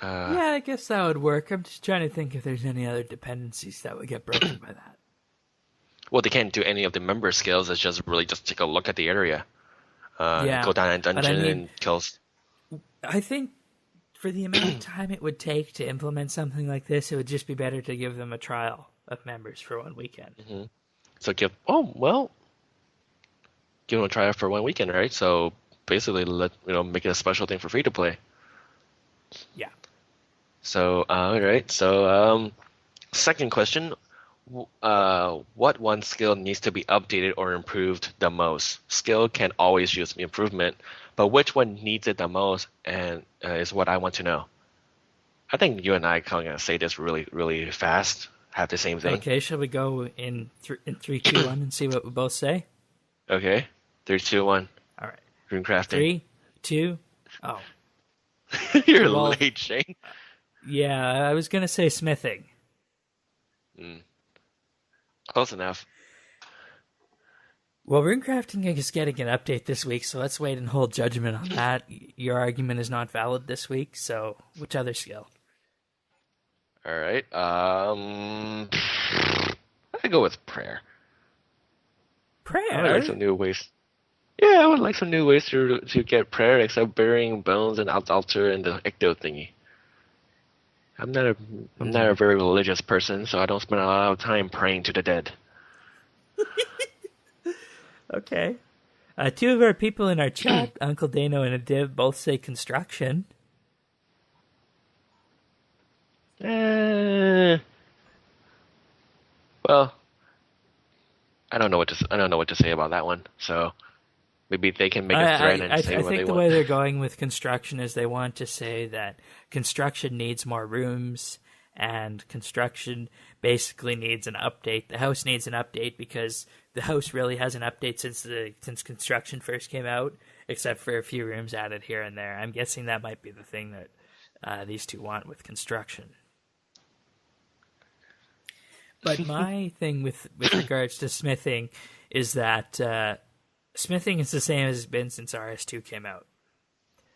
Yeah, I guess that would work. I'm just trying to think if there's any other dependencies that would get broken by that. Well, they can't do any of the member skills. It's just really just take a look at the area. Go down a dungeon and kills. I think for the amount of time it would take to implement something like this, it would just be better to give them a trial of members for 1 weekend. So give them a try for 1 weekend, right? So basically, make it a special thing for free to play. Yeah. So all right. So second question. What one skill needs to be updated or improved the most? Skill can always use improvement, but which one needs it the most, and is what I want to know. I think you and I kind of say this really, really fast. Have the same thing. Okay, shall we go in 3, 2, 1 and see what we both say? Okay. 3, 2, 1. All right. Rune crafting. 3, 2. Oh. You're Well, late, Shane. Yeah, I was gonna say smithing. Close enough. Well, runecrafting is getting an update this week, so let's wait and hold judgment on that. Your argument is not valid this week, so which other skill? All right. I go with prayer. I would like some new ways. Yeah, I would like some new ways to get prayer, except burying bones and altar and the ecto thingy. I'm not a very religious person, so I don't spend a lot of time praying to the dead. Okay. 2 of our people in our chat, Uncle Dano and Adiv, both say construction. Well, I don't know what to say about that one. So maybe they can make a thread and say what they want. I think the way they're going with construction is they want to say that construction needs more rooms, and construction basically needs an update. The house needs an update because the house really has an update since construction first came out, except for a few rooms added here and there. I'm guessing that might be the thing that these two want with construction. But my thing with regards to smithing is that smithing is the same as it's been since RS2 came out.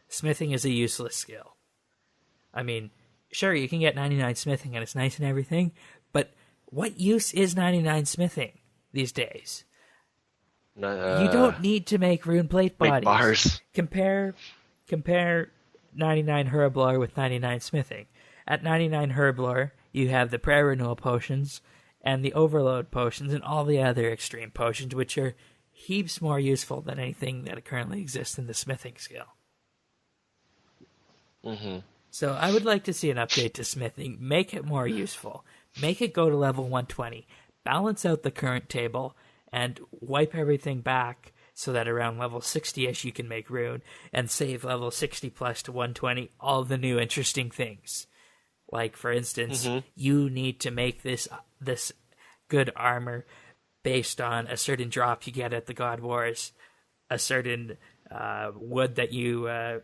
Smithing is a useless skill. I mean, sure, you can get 99 smithing and it's nice and everything, but what use is 99 smithing these days? You don't need to make rune plate bodies. Make bars. Compare 99 Herblore with 99 smithing. At 99 Herblore, you have the prayer renewal potions and the overload potions and all the other extreme potions, which are heaps more useful than anything that currently exists in the smithing skill. Mm-hmm. So I would like to see an update to smithing. Make it more useful. Make it go to level 120. Balance out the current table and wipe everything back so that around level 60-ish you can make rune and save level 60 plus to 120 all the new interesting things. Like, for instance, you need to make this good armor based on a certain drop you get at the God Wars, a certain wood that you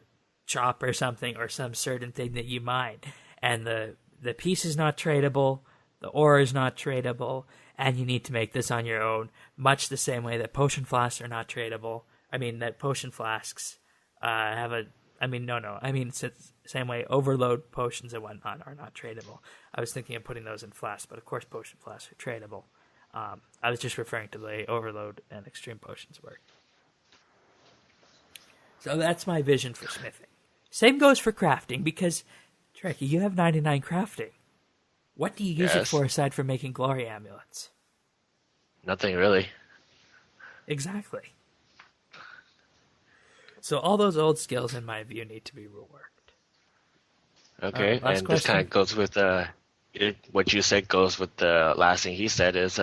chop or something, or some certain thing that you mine. And the piece is not tradable, the ore is not tradable, and you need to make this on your own, much the same way that potion flasks are not tradable. I mean, that potion flasks have a... I mean, no. I mean, same way overload potions and whatnot are not tradable. I was thinking of putting those in flasks, but of course potion flasks are tradable. I was just referring to the way overload and extreme potions work. So that's my vision for smithing. Same goes for crafting, because, Trekkie, you have 99 crafting. What do you use it for aside from making glory amulets? Nothing really. Exactly. So all those old skills, in my view, need to be reworked. Okay, and this kind of goes with what you said goes with the last thing he said is,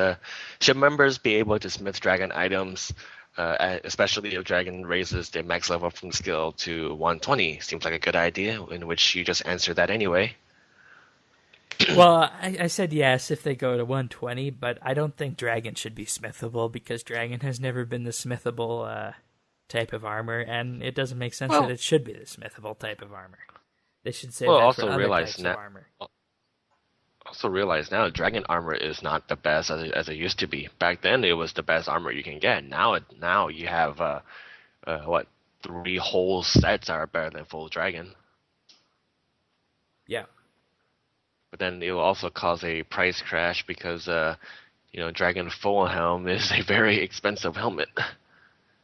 should members be able to smith dragon items, especially if dragon raises their max level from skill to 120? Seems like a good idea, in which you just answered that anyway. Well, I said yes if they go to 120, but I don't think dragon should be smithable, because dragon has never been the smithable type of armor, and it doesn't make sense that it should be the smithable type of armor. They should say that for other types of armor. Also realize now, dragon armor is not the best as it used to be. Back then, it was the best armor you can get. Now you have 3 whole sets are better than full dragon. Yeah. But then it will also cause a price crash because dragon full helm is a very expensive helmet.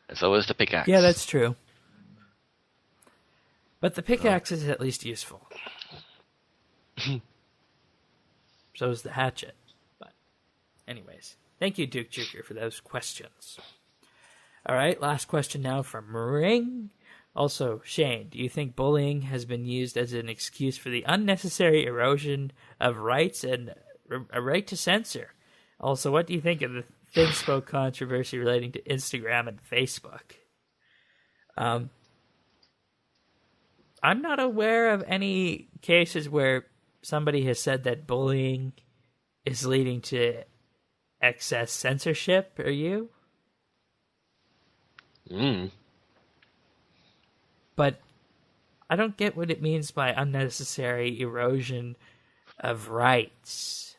And so is the pickaxe. Yeah, that's true. But the pickaxe is at least useful. So is the hatchet. But anyways, thank you, Duke Juker, for those questions. All right, last question now from Ring. Also, Shane, do you think bullying has been used as an excuse for the unnecessary erosion of rights and a right to censor? Also, what do you think of the ThinkSpoke controversy relating to Instagram and Facebook? I'm not aware of any cases where somebody has said that bullying is leading to excess censorship. Are you? But I don't get what it means by unnecessary erosion of rights.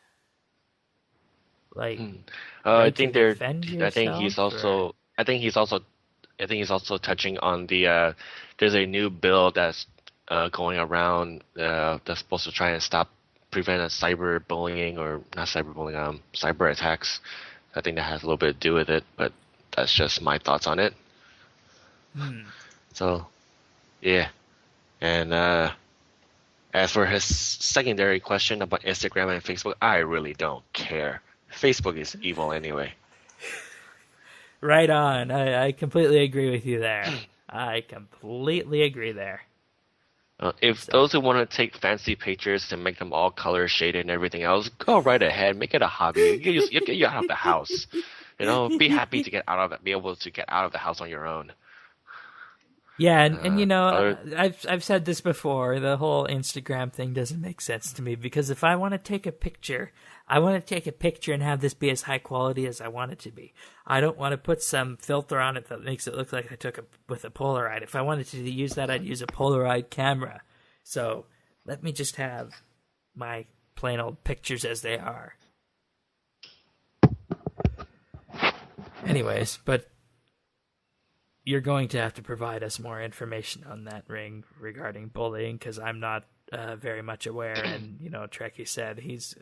Like, I think they're. I think he's also. I think he's also touching on the. There's a new bill that's going around that's supposed to try and prevent cyberbullying, or not cyberbullying, cyber attacks. I think that has a little bit to do with it, but that's just my thoughts on it. So, yeah. And as for his secondary question about Instagram and Facebook, I really don't care. Facebook is evil anyway. Right on. I completely agree with you there. I completely agree there. If those who want to take fancy pictures and make them all color shaded and everything else, go right ahead. Make it a hobby. You get out of the house. Be happy to be able to get out of the house on your own. Yeah, and I've said this before. The whole Instagram thing doesn't make sense to me, because if I want to take a picture, I want to take a picture and have this be as high quality as I want it to be. I don't want to put some filter on it that makes it look like I took it with a Polaroid. If I wanted to use that, I'd use a Polaroid camera. So let me just have my plain old pictures as they are. Anyways, but you're going to have to provide us more information on that, Ring, regarding bullying, because I'm not very much aware. And, Trekkie said he's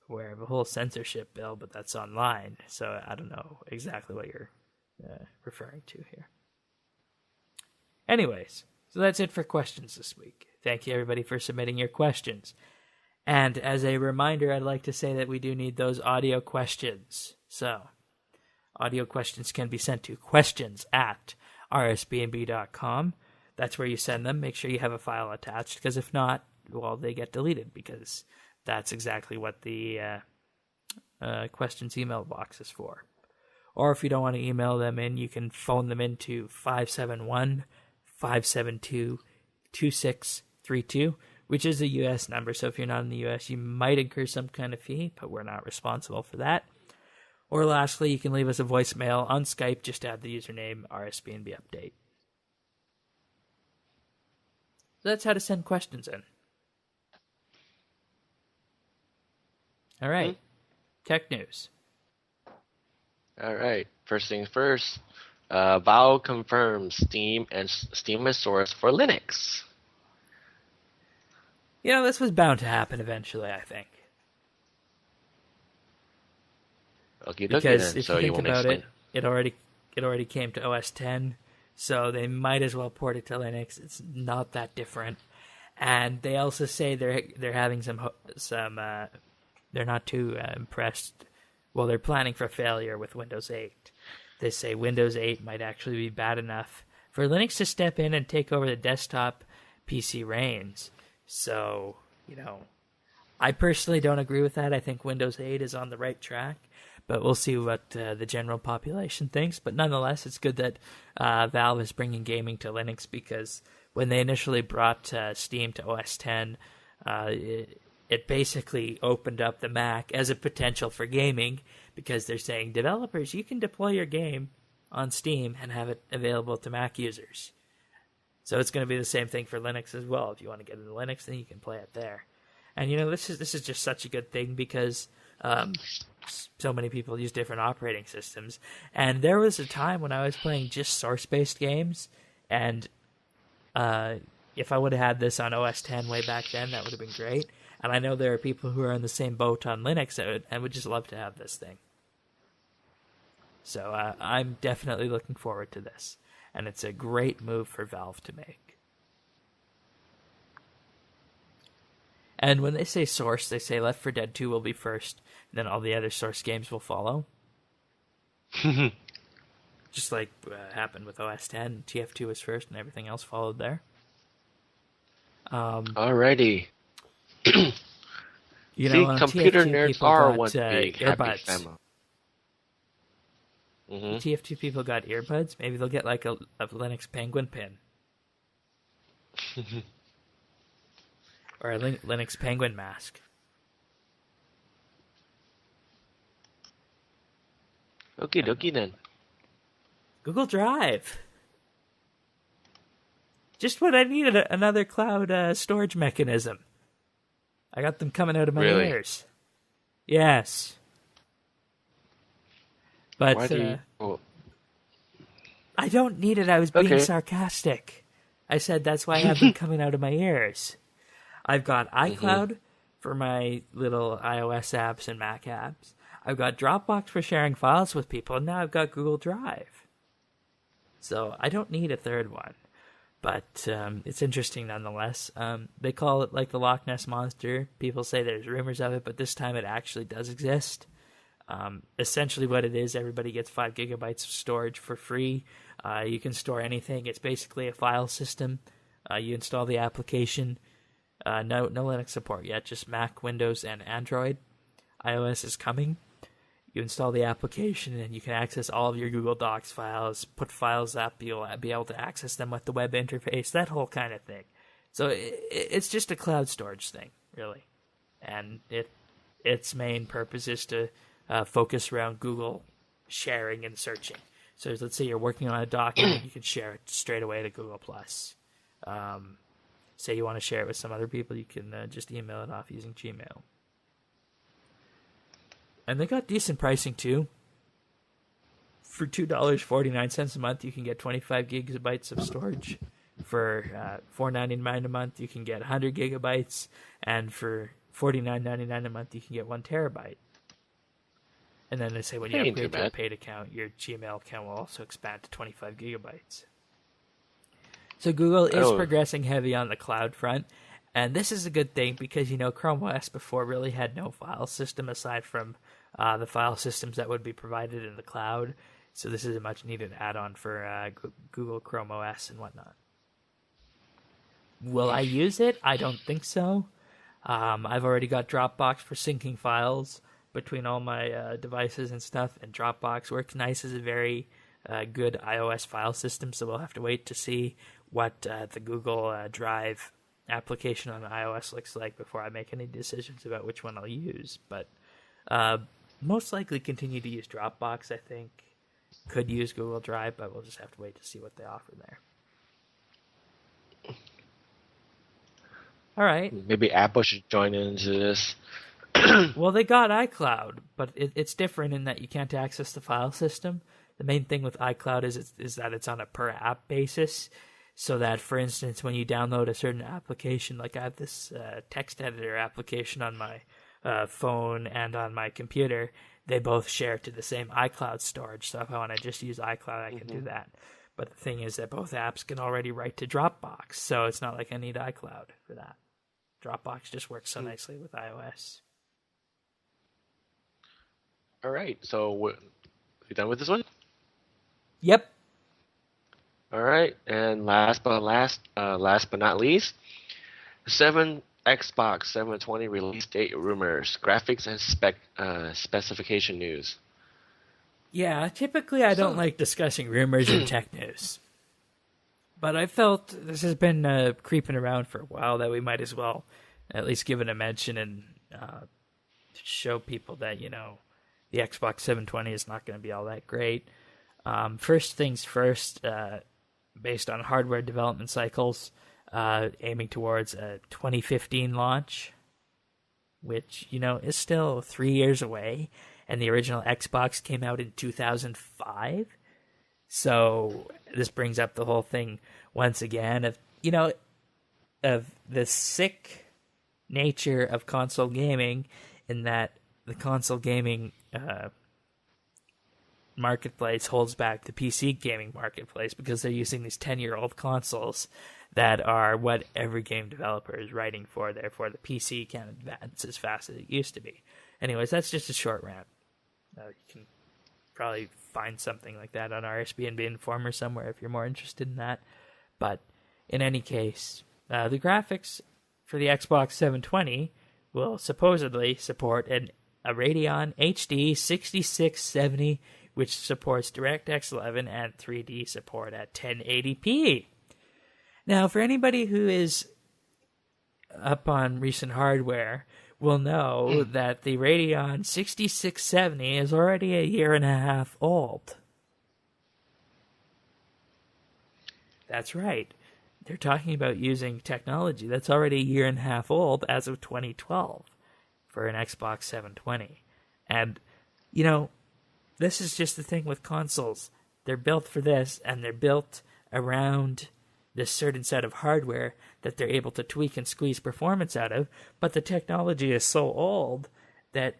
aware of a whole censorship bill, but that's online. So I don't know exactly what you're referring to here. Anyways, so that's it for questions this week. Thank you, everybody, for submitting your questions. And as a reminder, I'd like to say that we do need those audio questions. So audio questions can be sent to questions@rsbnb.com. That's where you send them. Make sure you have a file attached, because if not, well, they get deleted, because that's exactly what the questions email box is for. Or if you don't want to email them in, you can phone them into 571-572-2632, which is a U.S. number. So if you're not in the U.S., you might incur some kind of fee, but we're not responsible for that. Or lastly, you can leave us a voicemail on Skype. Just add the username RSBANDBUpdate. That's how to send questions in. All right. Tech news. All right. First things first. Valve confirms Steam is source for Linux. This was bound to happen eventually, I think. Okay, because if you think about it, it already came to OS 10, so they might as well port it to Linux. It's not that different, and they also say they're having some they're not too impressed. Well, they're planning for failure with Windows 8. They say Windows 8 might actually be bad enough for Linux to step in and take over the desktop PC reins. So, I personally don't agree with that. I think Windows 8 is on the right track. But we'll see what the general population thinks. But nonetheless, it's good that Valve is bringing gaming to Linux, because when they initially brought Steam to OS X, it basically opened up the Mac as a potential for gaming, because they're saying, developers, you can deploy your game on Steam and have it available to Mac users. So it's going to be the same thing for Linux as well. If you want to get into Linux, then you can play it there. And, this is just such a good thing, because so many people use different operating systems. And there was a time when I was playing just source-based games, and if I would have had this on OS X way back then, that would have been great. And I know there are people who are in the same boat on Linux and would just love to have this thing. So I'm definitely looking forward to this. And it's a great move for Valve to make. And when they say Source, they say Left 4 Dead 2 will be first, and then all the other Source games will follow. Just like happened with OS 10. TF2 was first, and everything else followed there. Alrighty. You See, know, computer TF2 nerds people are got one big happy earbuds. family. TF2 people got earbuds. Maybe they'll get like a Linux Penguin pin. Or a Linux Penguin mask. Okie dokie then. Google Drive. Just what I needed, another cloud storage mechanism. I got them coming out of my ears. Yes. But Why do you... Oh. I don't need it. I was being sarcastic. I said that's why I have them coming out of my ears. I've got iCloud for my little iOS apps and Mac apps. I've got Dropbox for sharing files with people, and now I've got Google Drive. So I don't need a third one. But it's interesting nonetheless. They call it like the Loch Ness Monster. People say there's rumors of it, but this time it actually does exist. Essentially what it is, everybody gets 5 gigabytes of storage for free. You can store anything. It's basically a file system. You install the application. No Linux support yet, just Mac, Windows, and Android. iOS is coming. You install the application, and you can access all of your Google Docs files, put files up, you'll be able to access them with the web interface, that whole kind of thing. So it's just a cloud storage thing, really. And its main purpose is to focus around Google sharing and searching. So let's say you're working on a document, you can share it straight away to Google+. Say you want to share it with some other people, you can just email it off using Gmail. And they got decent pricing, too. For $2.49 a month, you can get 25 gigabytes of storage. For $4.99 a month, you can get 100 gigabytes. And for $49.99 a month, you can get 1 terabyte. And then they say when you upgrade to a paid account, your Gmail account will also expand to 25 gigabytes. So Google is progressing heavy on the cloud front. And this is a good thing because, you know, Chrome OS before really had no file system aside from the file systems that would be provided in the cloud. So this is a much needed add-on for Google Chrome OS and whatnot. Will I use it? I don't think so. I've already got Dropbox for syncing files between all my devices and stuff. And Dropbox works nice as a very good iOS file system. So we'll have to wait to see what the Google Drive application on iOS looks like before I make any decisions about which one I'll use. But most likely continue to use Dropbox, I think. Could use Google Drive, but we'll just have to wait to see what they offer there. All right. Maybe Apple should join into this. Well, they got iCloud, but it's different in that you can't access the file system. The main thing with iCloud is that it's on a per app basis. So that, for instance, when you download a certain application, like I have this text editor application on my phone and on my computer, they both share to the same iCloud storage. So if I want to just use iCloud, I can do that. But the thing is that both apps can already write to Dropbox, so it's not like I need iCloud for that. Dropbox just works so nicely with iOS. All right, so you done with this one? Yep. All right, and last but not least, 7 Xbox 720 release date rumors, graphics and specification news. Yeah, typically I don't like discussing rumors in tech news. But I felt this has been creeping around for a while that we might as well at least give it a mention and show people that, you know, the Xbox 720 is not going to be all that great. First things first, based on hardware development cycles, aiming towards a 2015 launch, which, you know, is still 3 years away, and the original Xbox came out in 2005. So this brings up the whole thing once again of, you know, of the sick nature of console gaming, in that the console gaming marketplace holds back the PC gaming marketplace because they're using these 10-year-old consoles that are what every game developer is writing for. Therefore, the PC can't advance as fast as it used to be. Anyways, that's just a short rant. You can probably find something like that on RSBNB Informer somewhere if you're more interested in that. But in any case, the graphics for the Xbox 720 will supposedly support a Radeon HD 6670, which supports DirectX 11 and 3D support at 1080p. Now, for anybody who is up on recent hardware, will know that the Radeon 6670 is already a year and a half old. That's right. They're talking about using technology that's already a year and a half old as of 2012 for an Xbox 720. And, you know, this is just the thing with consoles. They're built for this, and they're built around this certain set of hardware that they're able to tweak and squeeze performance out of, but the technology is so old that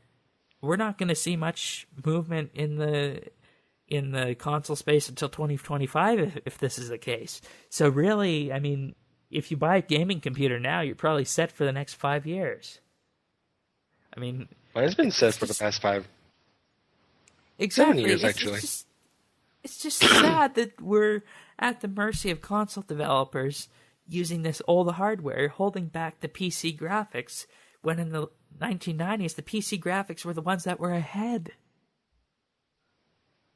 we're not going to see much movement in the console space until 2025 if this is the case. So really, I mean, if you buy a gaming computer now, you're probably set for the next 5 years. I mean, Well, it's been set for the past exactly 7 years, actually. It's just sad that we're at the mercy of console developers using this old hardware, holding back the PC graphics, when in the 1990s, the PC graphics were the ones that were ahead.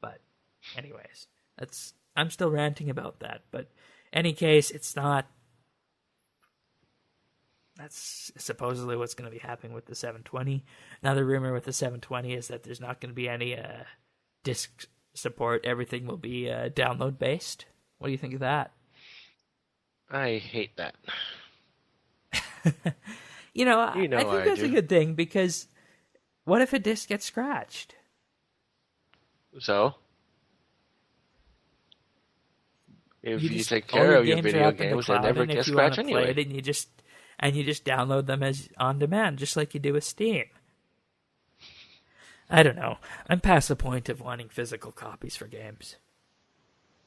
But anyways, I'm still ranting about that. But any case, it's not... That's supposedly what's going to be happening with the 720. Another rumor with the 720 is that there's not going to be any disk support. Everything will be download based. What do you think of that? I hate that. I think that's a good thing, because what if a disc gets scratched? So? If you take care of your video games, they never get scratched anyway. It, and you just download them as on demand, just like you do with Steam. I don't know. I'm past the point of wanting physical copies for games.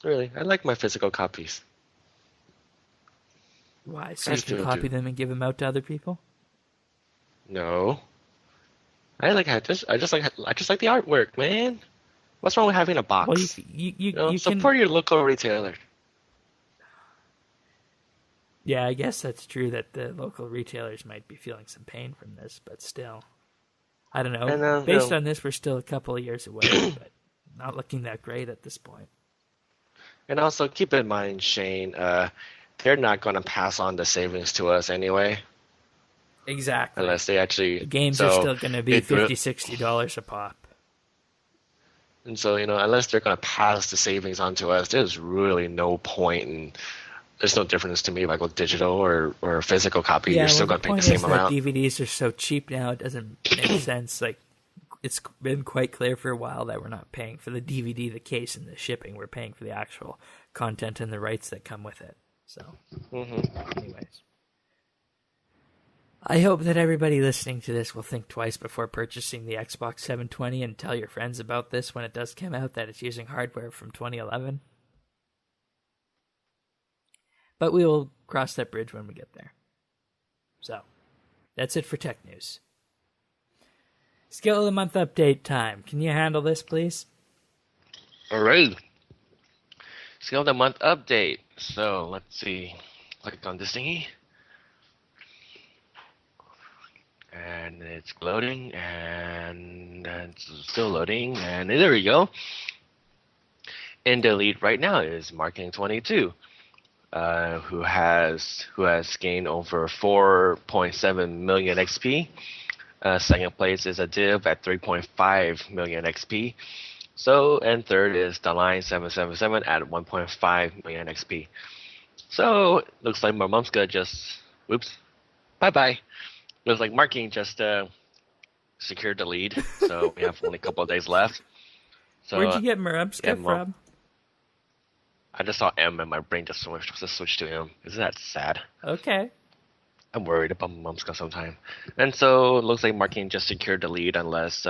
Really? I like my physical copies. Why? So you can copy them and give them out to other people? No. I just like the artwork, man. What's wrong with having a box? Well, you support your local retailer. Yeah, I guess that's true that the local retailers might be feeling some pain from this, but still. I don't know. And, based on this, we're still a couple of years away, but not looking that great at this point. And also, keep in mind, Shane, they're not going to pass on the savings to us anyway. Exactly. Unless they actually... The games are still going to be $50, $60 a pop. And so, unless they're going to pass the savings on to us, there's really no point in... There's no difference to me, like with digital or a physical copy. You're still going to pay the same amount. DVDs are so cheap now, it doesn't make sense. Like, it's been quite clear for a while that we're not paying for the DVD, the case, and the shipping. We're paying for the actual content and the rights that come with it. So, anyways. I hope that everybody listening to this will think twice before purchasing the Xbox 720 and tell your friends about this when it does come out, that it's using hardware from 2011. But we will cross that bridge when we get there. So, that's it for tech news. Skill of the Month update time. Can you handle this, please? All right. Skill of the Month update. So, let's see. Click on this thingy. And it's loading, and it's still loading, and there we go. In the lead right now is Marking22. Who has gained over 4.7 million XP. Second place is a div at 3.5 million XP. So, and third is the line 777 at 1.5 million XP. So, looks like Marmumska just, bye-bye. Looks like Marking just secured the lead. So, we have only a couple of days left. So, where'd you get Marmumska from? I just saw M and my brain just switched to him. Isn't that sad? Okay. I'm worried about Mumska sometime. And so it looks like Marking just secured the lead unless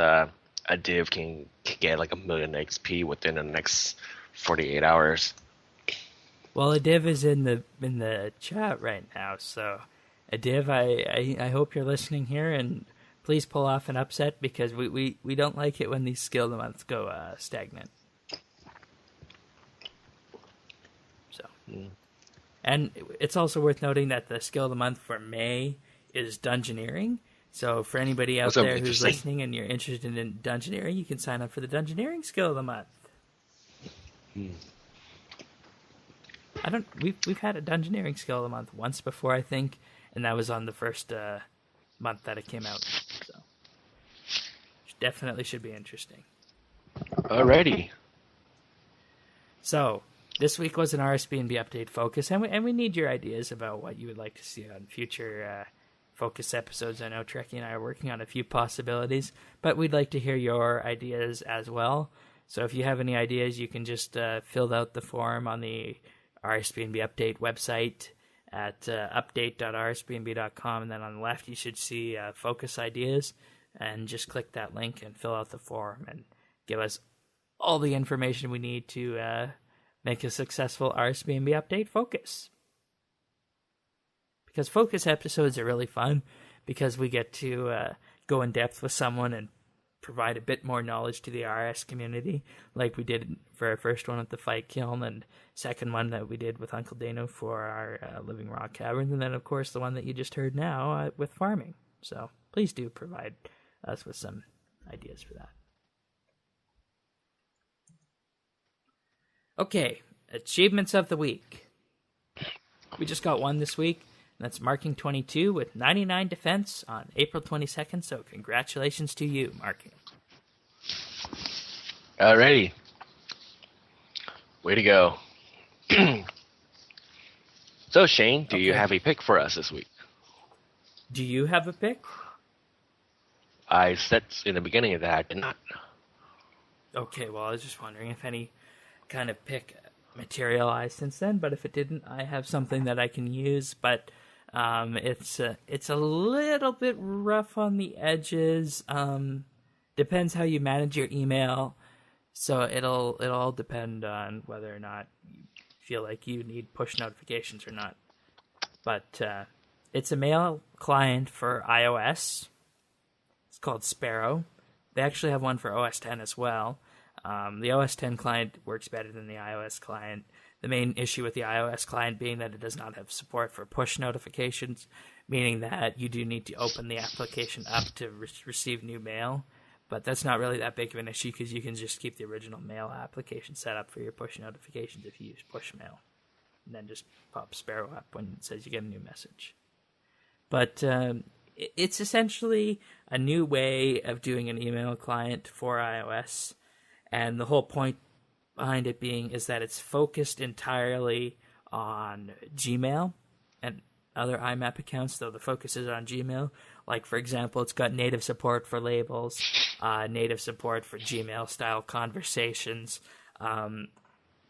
a div can get like 1,000,000 XP within the next 48 hours. Well, a div is in the chat right now, so a div, I hope you're listening here, and please pull off an upset because we don't like it when these skill of the months go stagnant. So, and it's also worth noting that the skill of the month for May is Dungeoneering. So for anybody out there who's listening and you're interested in Dungeoneering, you can sign up for the Dungeoneering skill of the month. We've had a Dungeoneering skill of the month once before, I think, and that was on the first month that it came out. So definitely should be interesting. Alrighty. So this week was an RSBNB update focus, and we need your ideas about what you would like to see on future focus episodes. I know Trekkie and I are working on a few possibilities, but we'd like to hear your ideas as well. So if you have any ideas, you can just fill out the form on the RSBNB update website at update.rsbnb.com, and then on the left you should see focus ideas, and just click that link and fill out the form and give us all the information we need to make a successful RSBNB update focus. Because focus episodes are really fun because we get to go in depth with someone and provide a bit more knowledge to the RS community, like we did for our first one at the Fight Kiln, and second one that we did with Uncle Dano for our Living Rock Caverns, and then of course the one that you just heard now with farming. So please do provide us with some ideas for that. Okay, achievements of the week. We just got one this week. That's Marking 22 with 99 defense on April 22nd, so congratulations to you, Marking. Alrighty. Way to go. So, Shane, do you have a pick for us this week? Do you have a pick? I said in the beginning of that I did not. Okay, well, I was just wondering if any kind of pick materialized since then, but if it didn't, I have something that I can use, but it's a little bit rough on the edges. Depends how you manage your email, so it'll all depend on whether or not you feel like you need push notifications or not. But it's a mail client for iOS. It's called Sparrow. They actually have one for OS X as well. The OS X client works better than the iOS client. The main issue with the iOS client being that it does not have support for push notifications, meaning that you do need to open the application up to receive new mail. But that's not really that big of an issue because you can just keep the original mail application set up for your push notifications if you use push mail. And then just pop Sparrow up when it says you get a new message. But it's essentially a new way of doing an email client for iOS. And the whole point behind it being is that it's focused entirely on Gmail and other IMAP accounts, though the focus is on Gmail. Like, for example, it's got native support for labels, native support for Gmail-style conversations.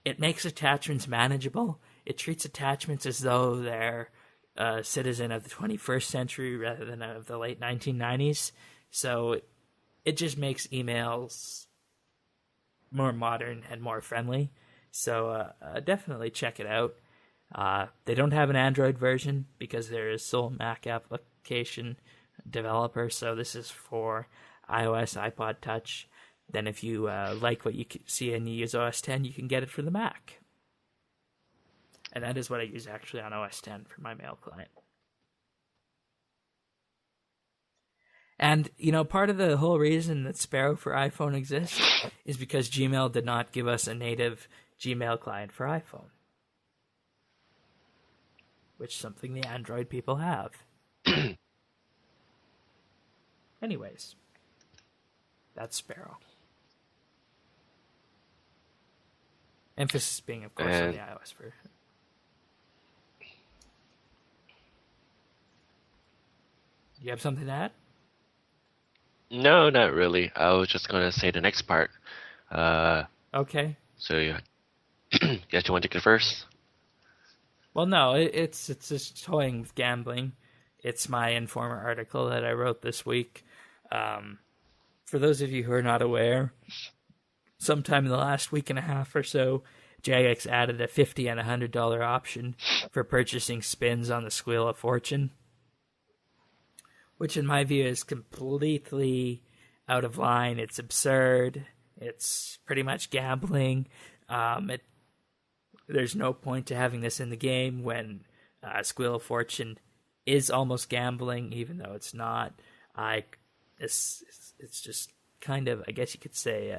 It makes attachments manageable. It treats attachments as though they're a citizen of the 21st century rather than of the late 1990s. So it just makes emails more modern and more friendly. So definitely check it out. They don't have an Android version because they're a sole Mac application developer, so this is for iOS, iPod Touch. Then if you like what you see and you use OS X, you can get it for the Mac. And that is what I use actually on OS X for my mail client. And, you know, part of the whole reason that Sparrow for iPhone exists is because Gmail did not give us a native Gmail client for iPhone. Which is something the Android people have. Anyways, that's Sparrow. Emphasis being, of course, on the iOS version. Do you have something to add? No, not really. I was just going to say the next part. Okay. So, yeah. Guess you want to take it first? Well, no, it's just toying with gambling. It's my Informer article that I wrote this week. for those of you who are not aware, sometime in the last week and a half or so, Jagex added a $50 and $100 option for purchasing spins on the Squeal of Fortune, which in my view is completely out of line. It's absurd. It's pretty much gambling. There's no point to having this in the game when Squeal of Fortune is almost gambling, even though it's not. It's just kind of, I guess you could say,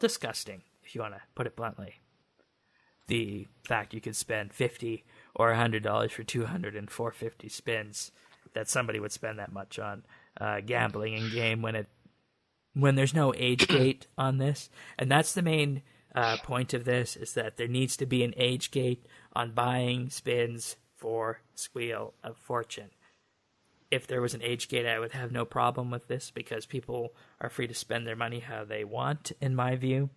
disgusting, if you want to put it bluntly. The fact you could spend $50 or $100 for 200 and 450 spins, that somebody would spend that much on gambling in game when there's no age gate on this. And that's the main point of this, is that there needs to be an age gate on buying spins for Squeal of Fortune. If there was an age gate, I would have no problem with this, because people are free to spend their money how they want, in my view.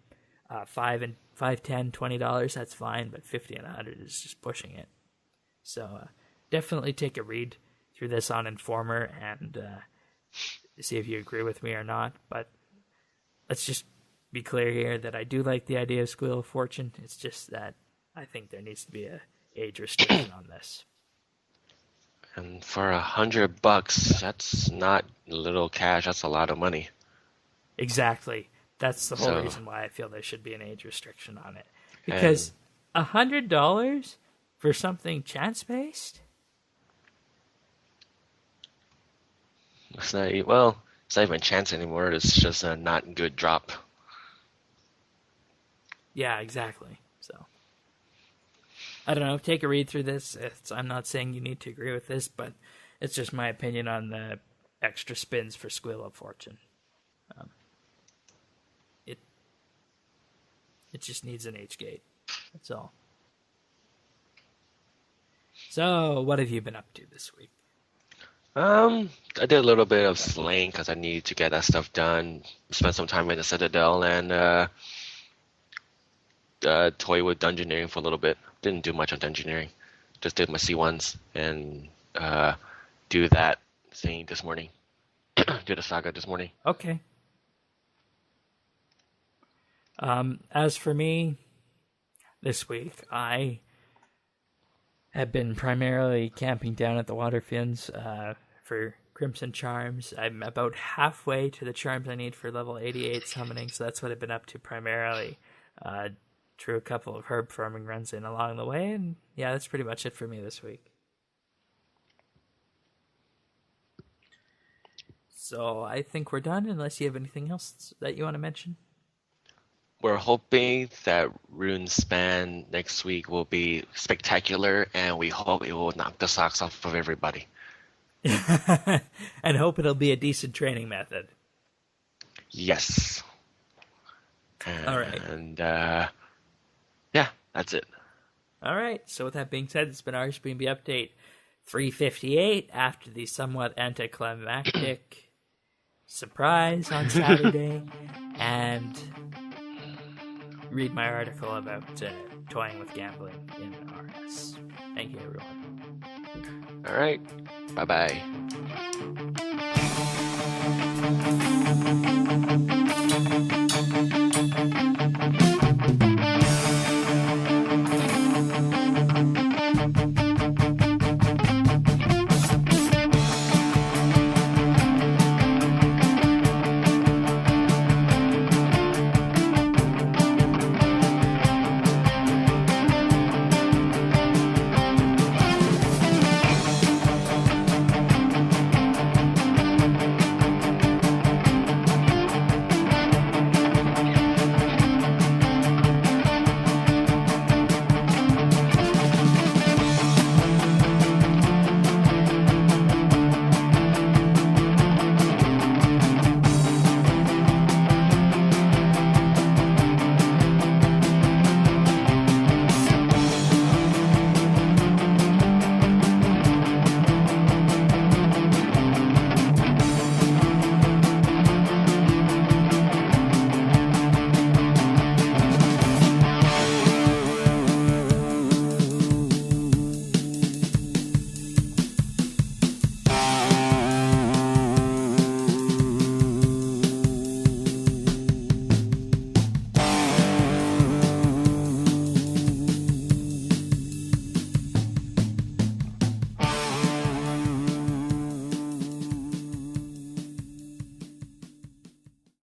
$5, $10, $20, that's fine, but $50 and $100 is just pushing it. So definitely take a read through this on Informer and see if you agree with me or not. But let's just be clear here that I do like the idea of Squeal of Fortune. It's just that I think there needs to be a age restriction on this. And for $100, that's not little cash. That's a lot of money. Exactly. That's the whole reason why I feel there should be an age restriction on it. Because $100 for something chance-based? It's not even chance anymore. It's just a not good drop. Yeah, exactly. So, I don't know. Take a read through this. I'm not saying you need to agree with this, but it's just my opinion on the extra spins for Squeal of Fortune. It just needs an age gate. That's all. So, what have you been up to this week? I did a little bit of slaying because I needed to get that stuff done. Spent some time in the Citadel and toy with Dungeoneering for a little bit. Didn't do much on Dungeoneering. Just did my C1s and do that thing this morning. Did a saga this morning. Okay. As for me, this week, I have been primarily camping down at the Waterfins for Crimson Charms. I'm about halfway to the charms I need for level 88 summoning, so that's what I've been up to primarily. Drew a couple of herb farming runs in along the way, and yeah, that's pretty much it for me this week. So I think we're done, unless you have anything else that you want to mention. We're hoping that Runespan next week will be spectacular, and we hope it will knock the socks off of everybody. And hope it'll be a decent training method. Yes. All right. And yeah, that's it. All right. So with that being said, it's been RSBANDBUpdate 358 after the somewhat anticlimactic surprise on Saturday, and read my article about toying with gambling in RS. Thank you, everyone. All right. Bye-bye.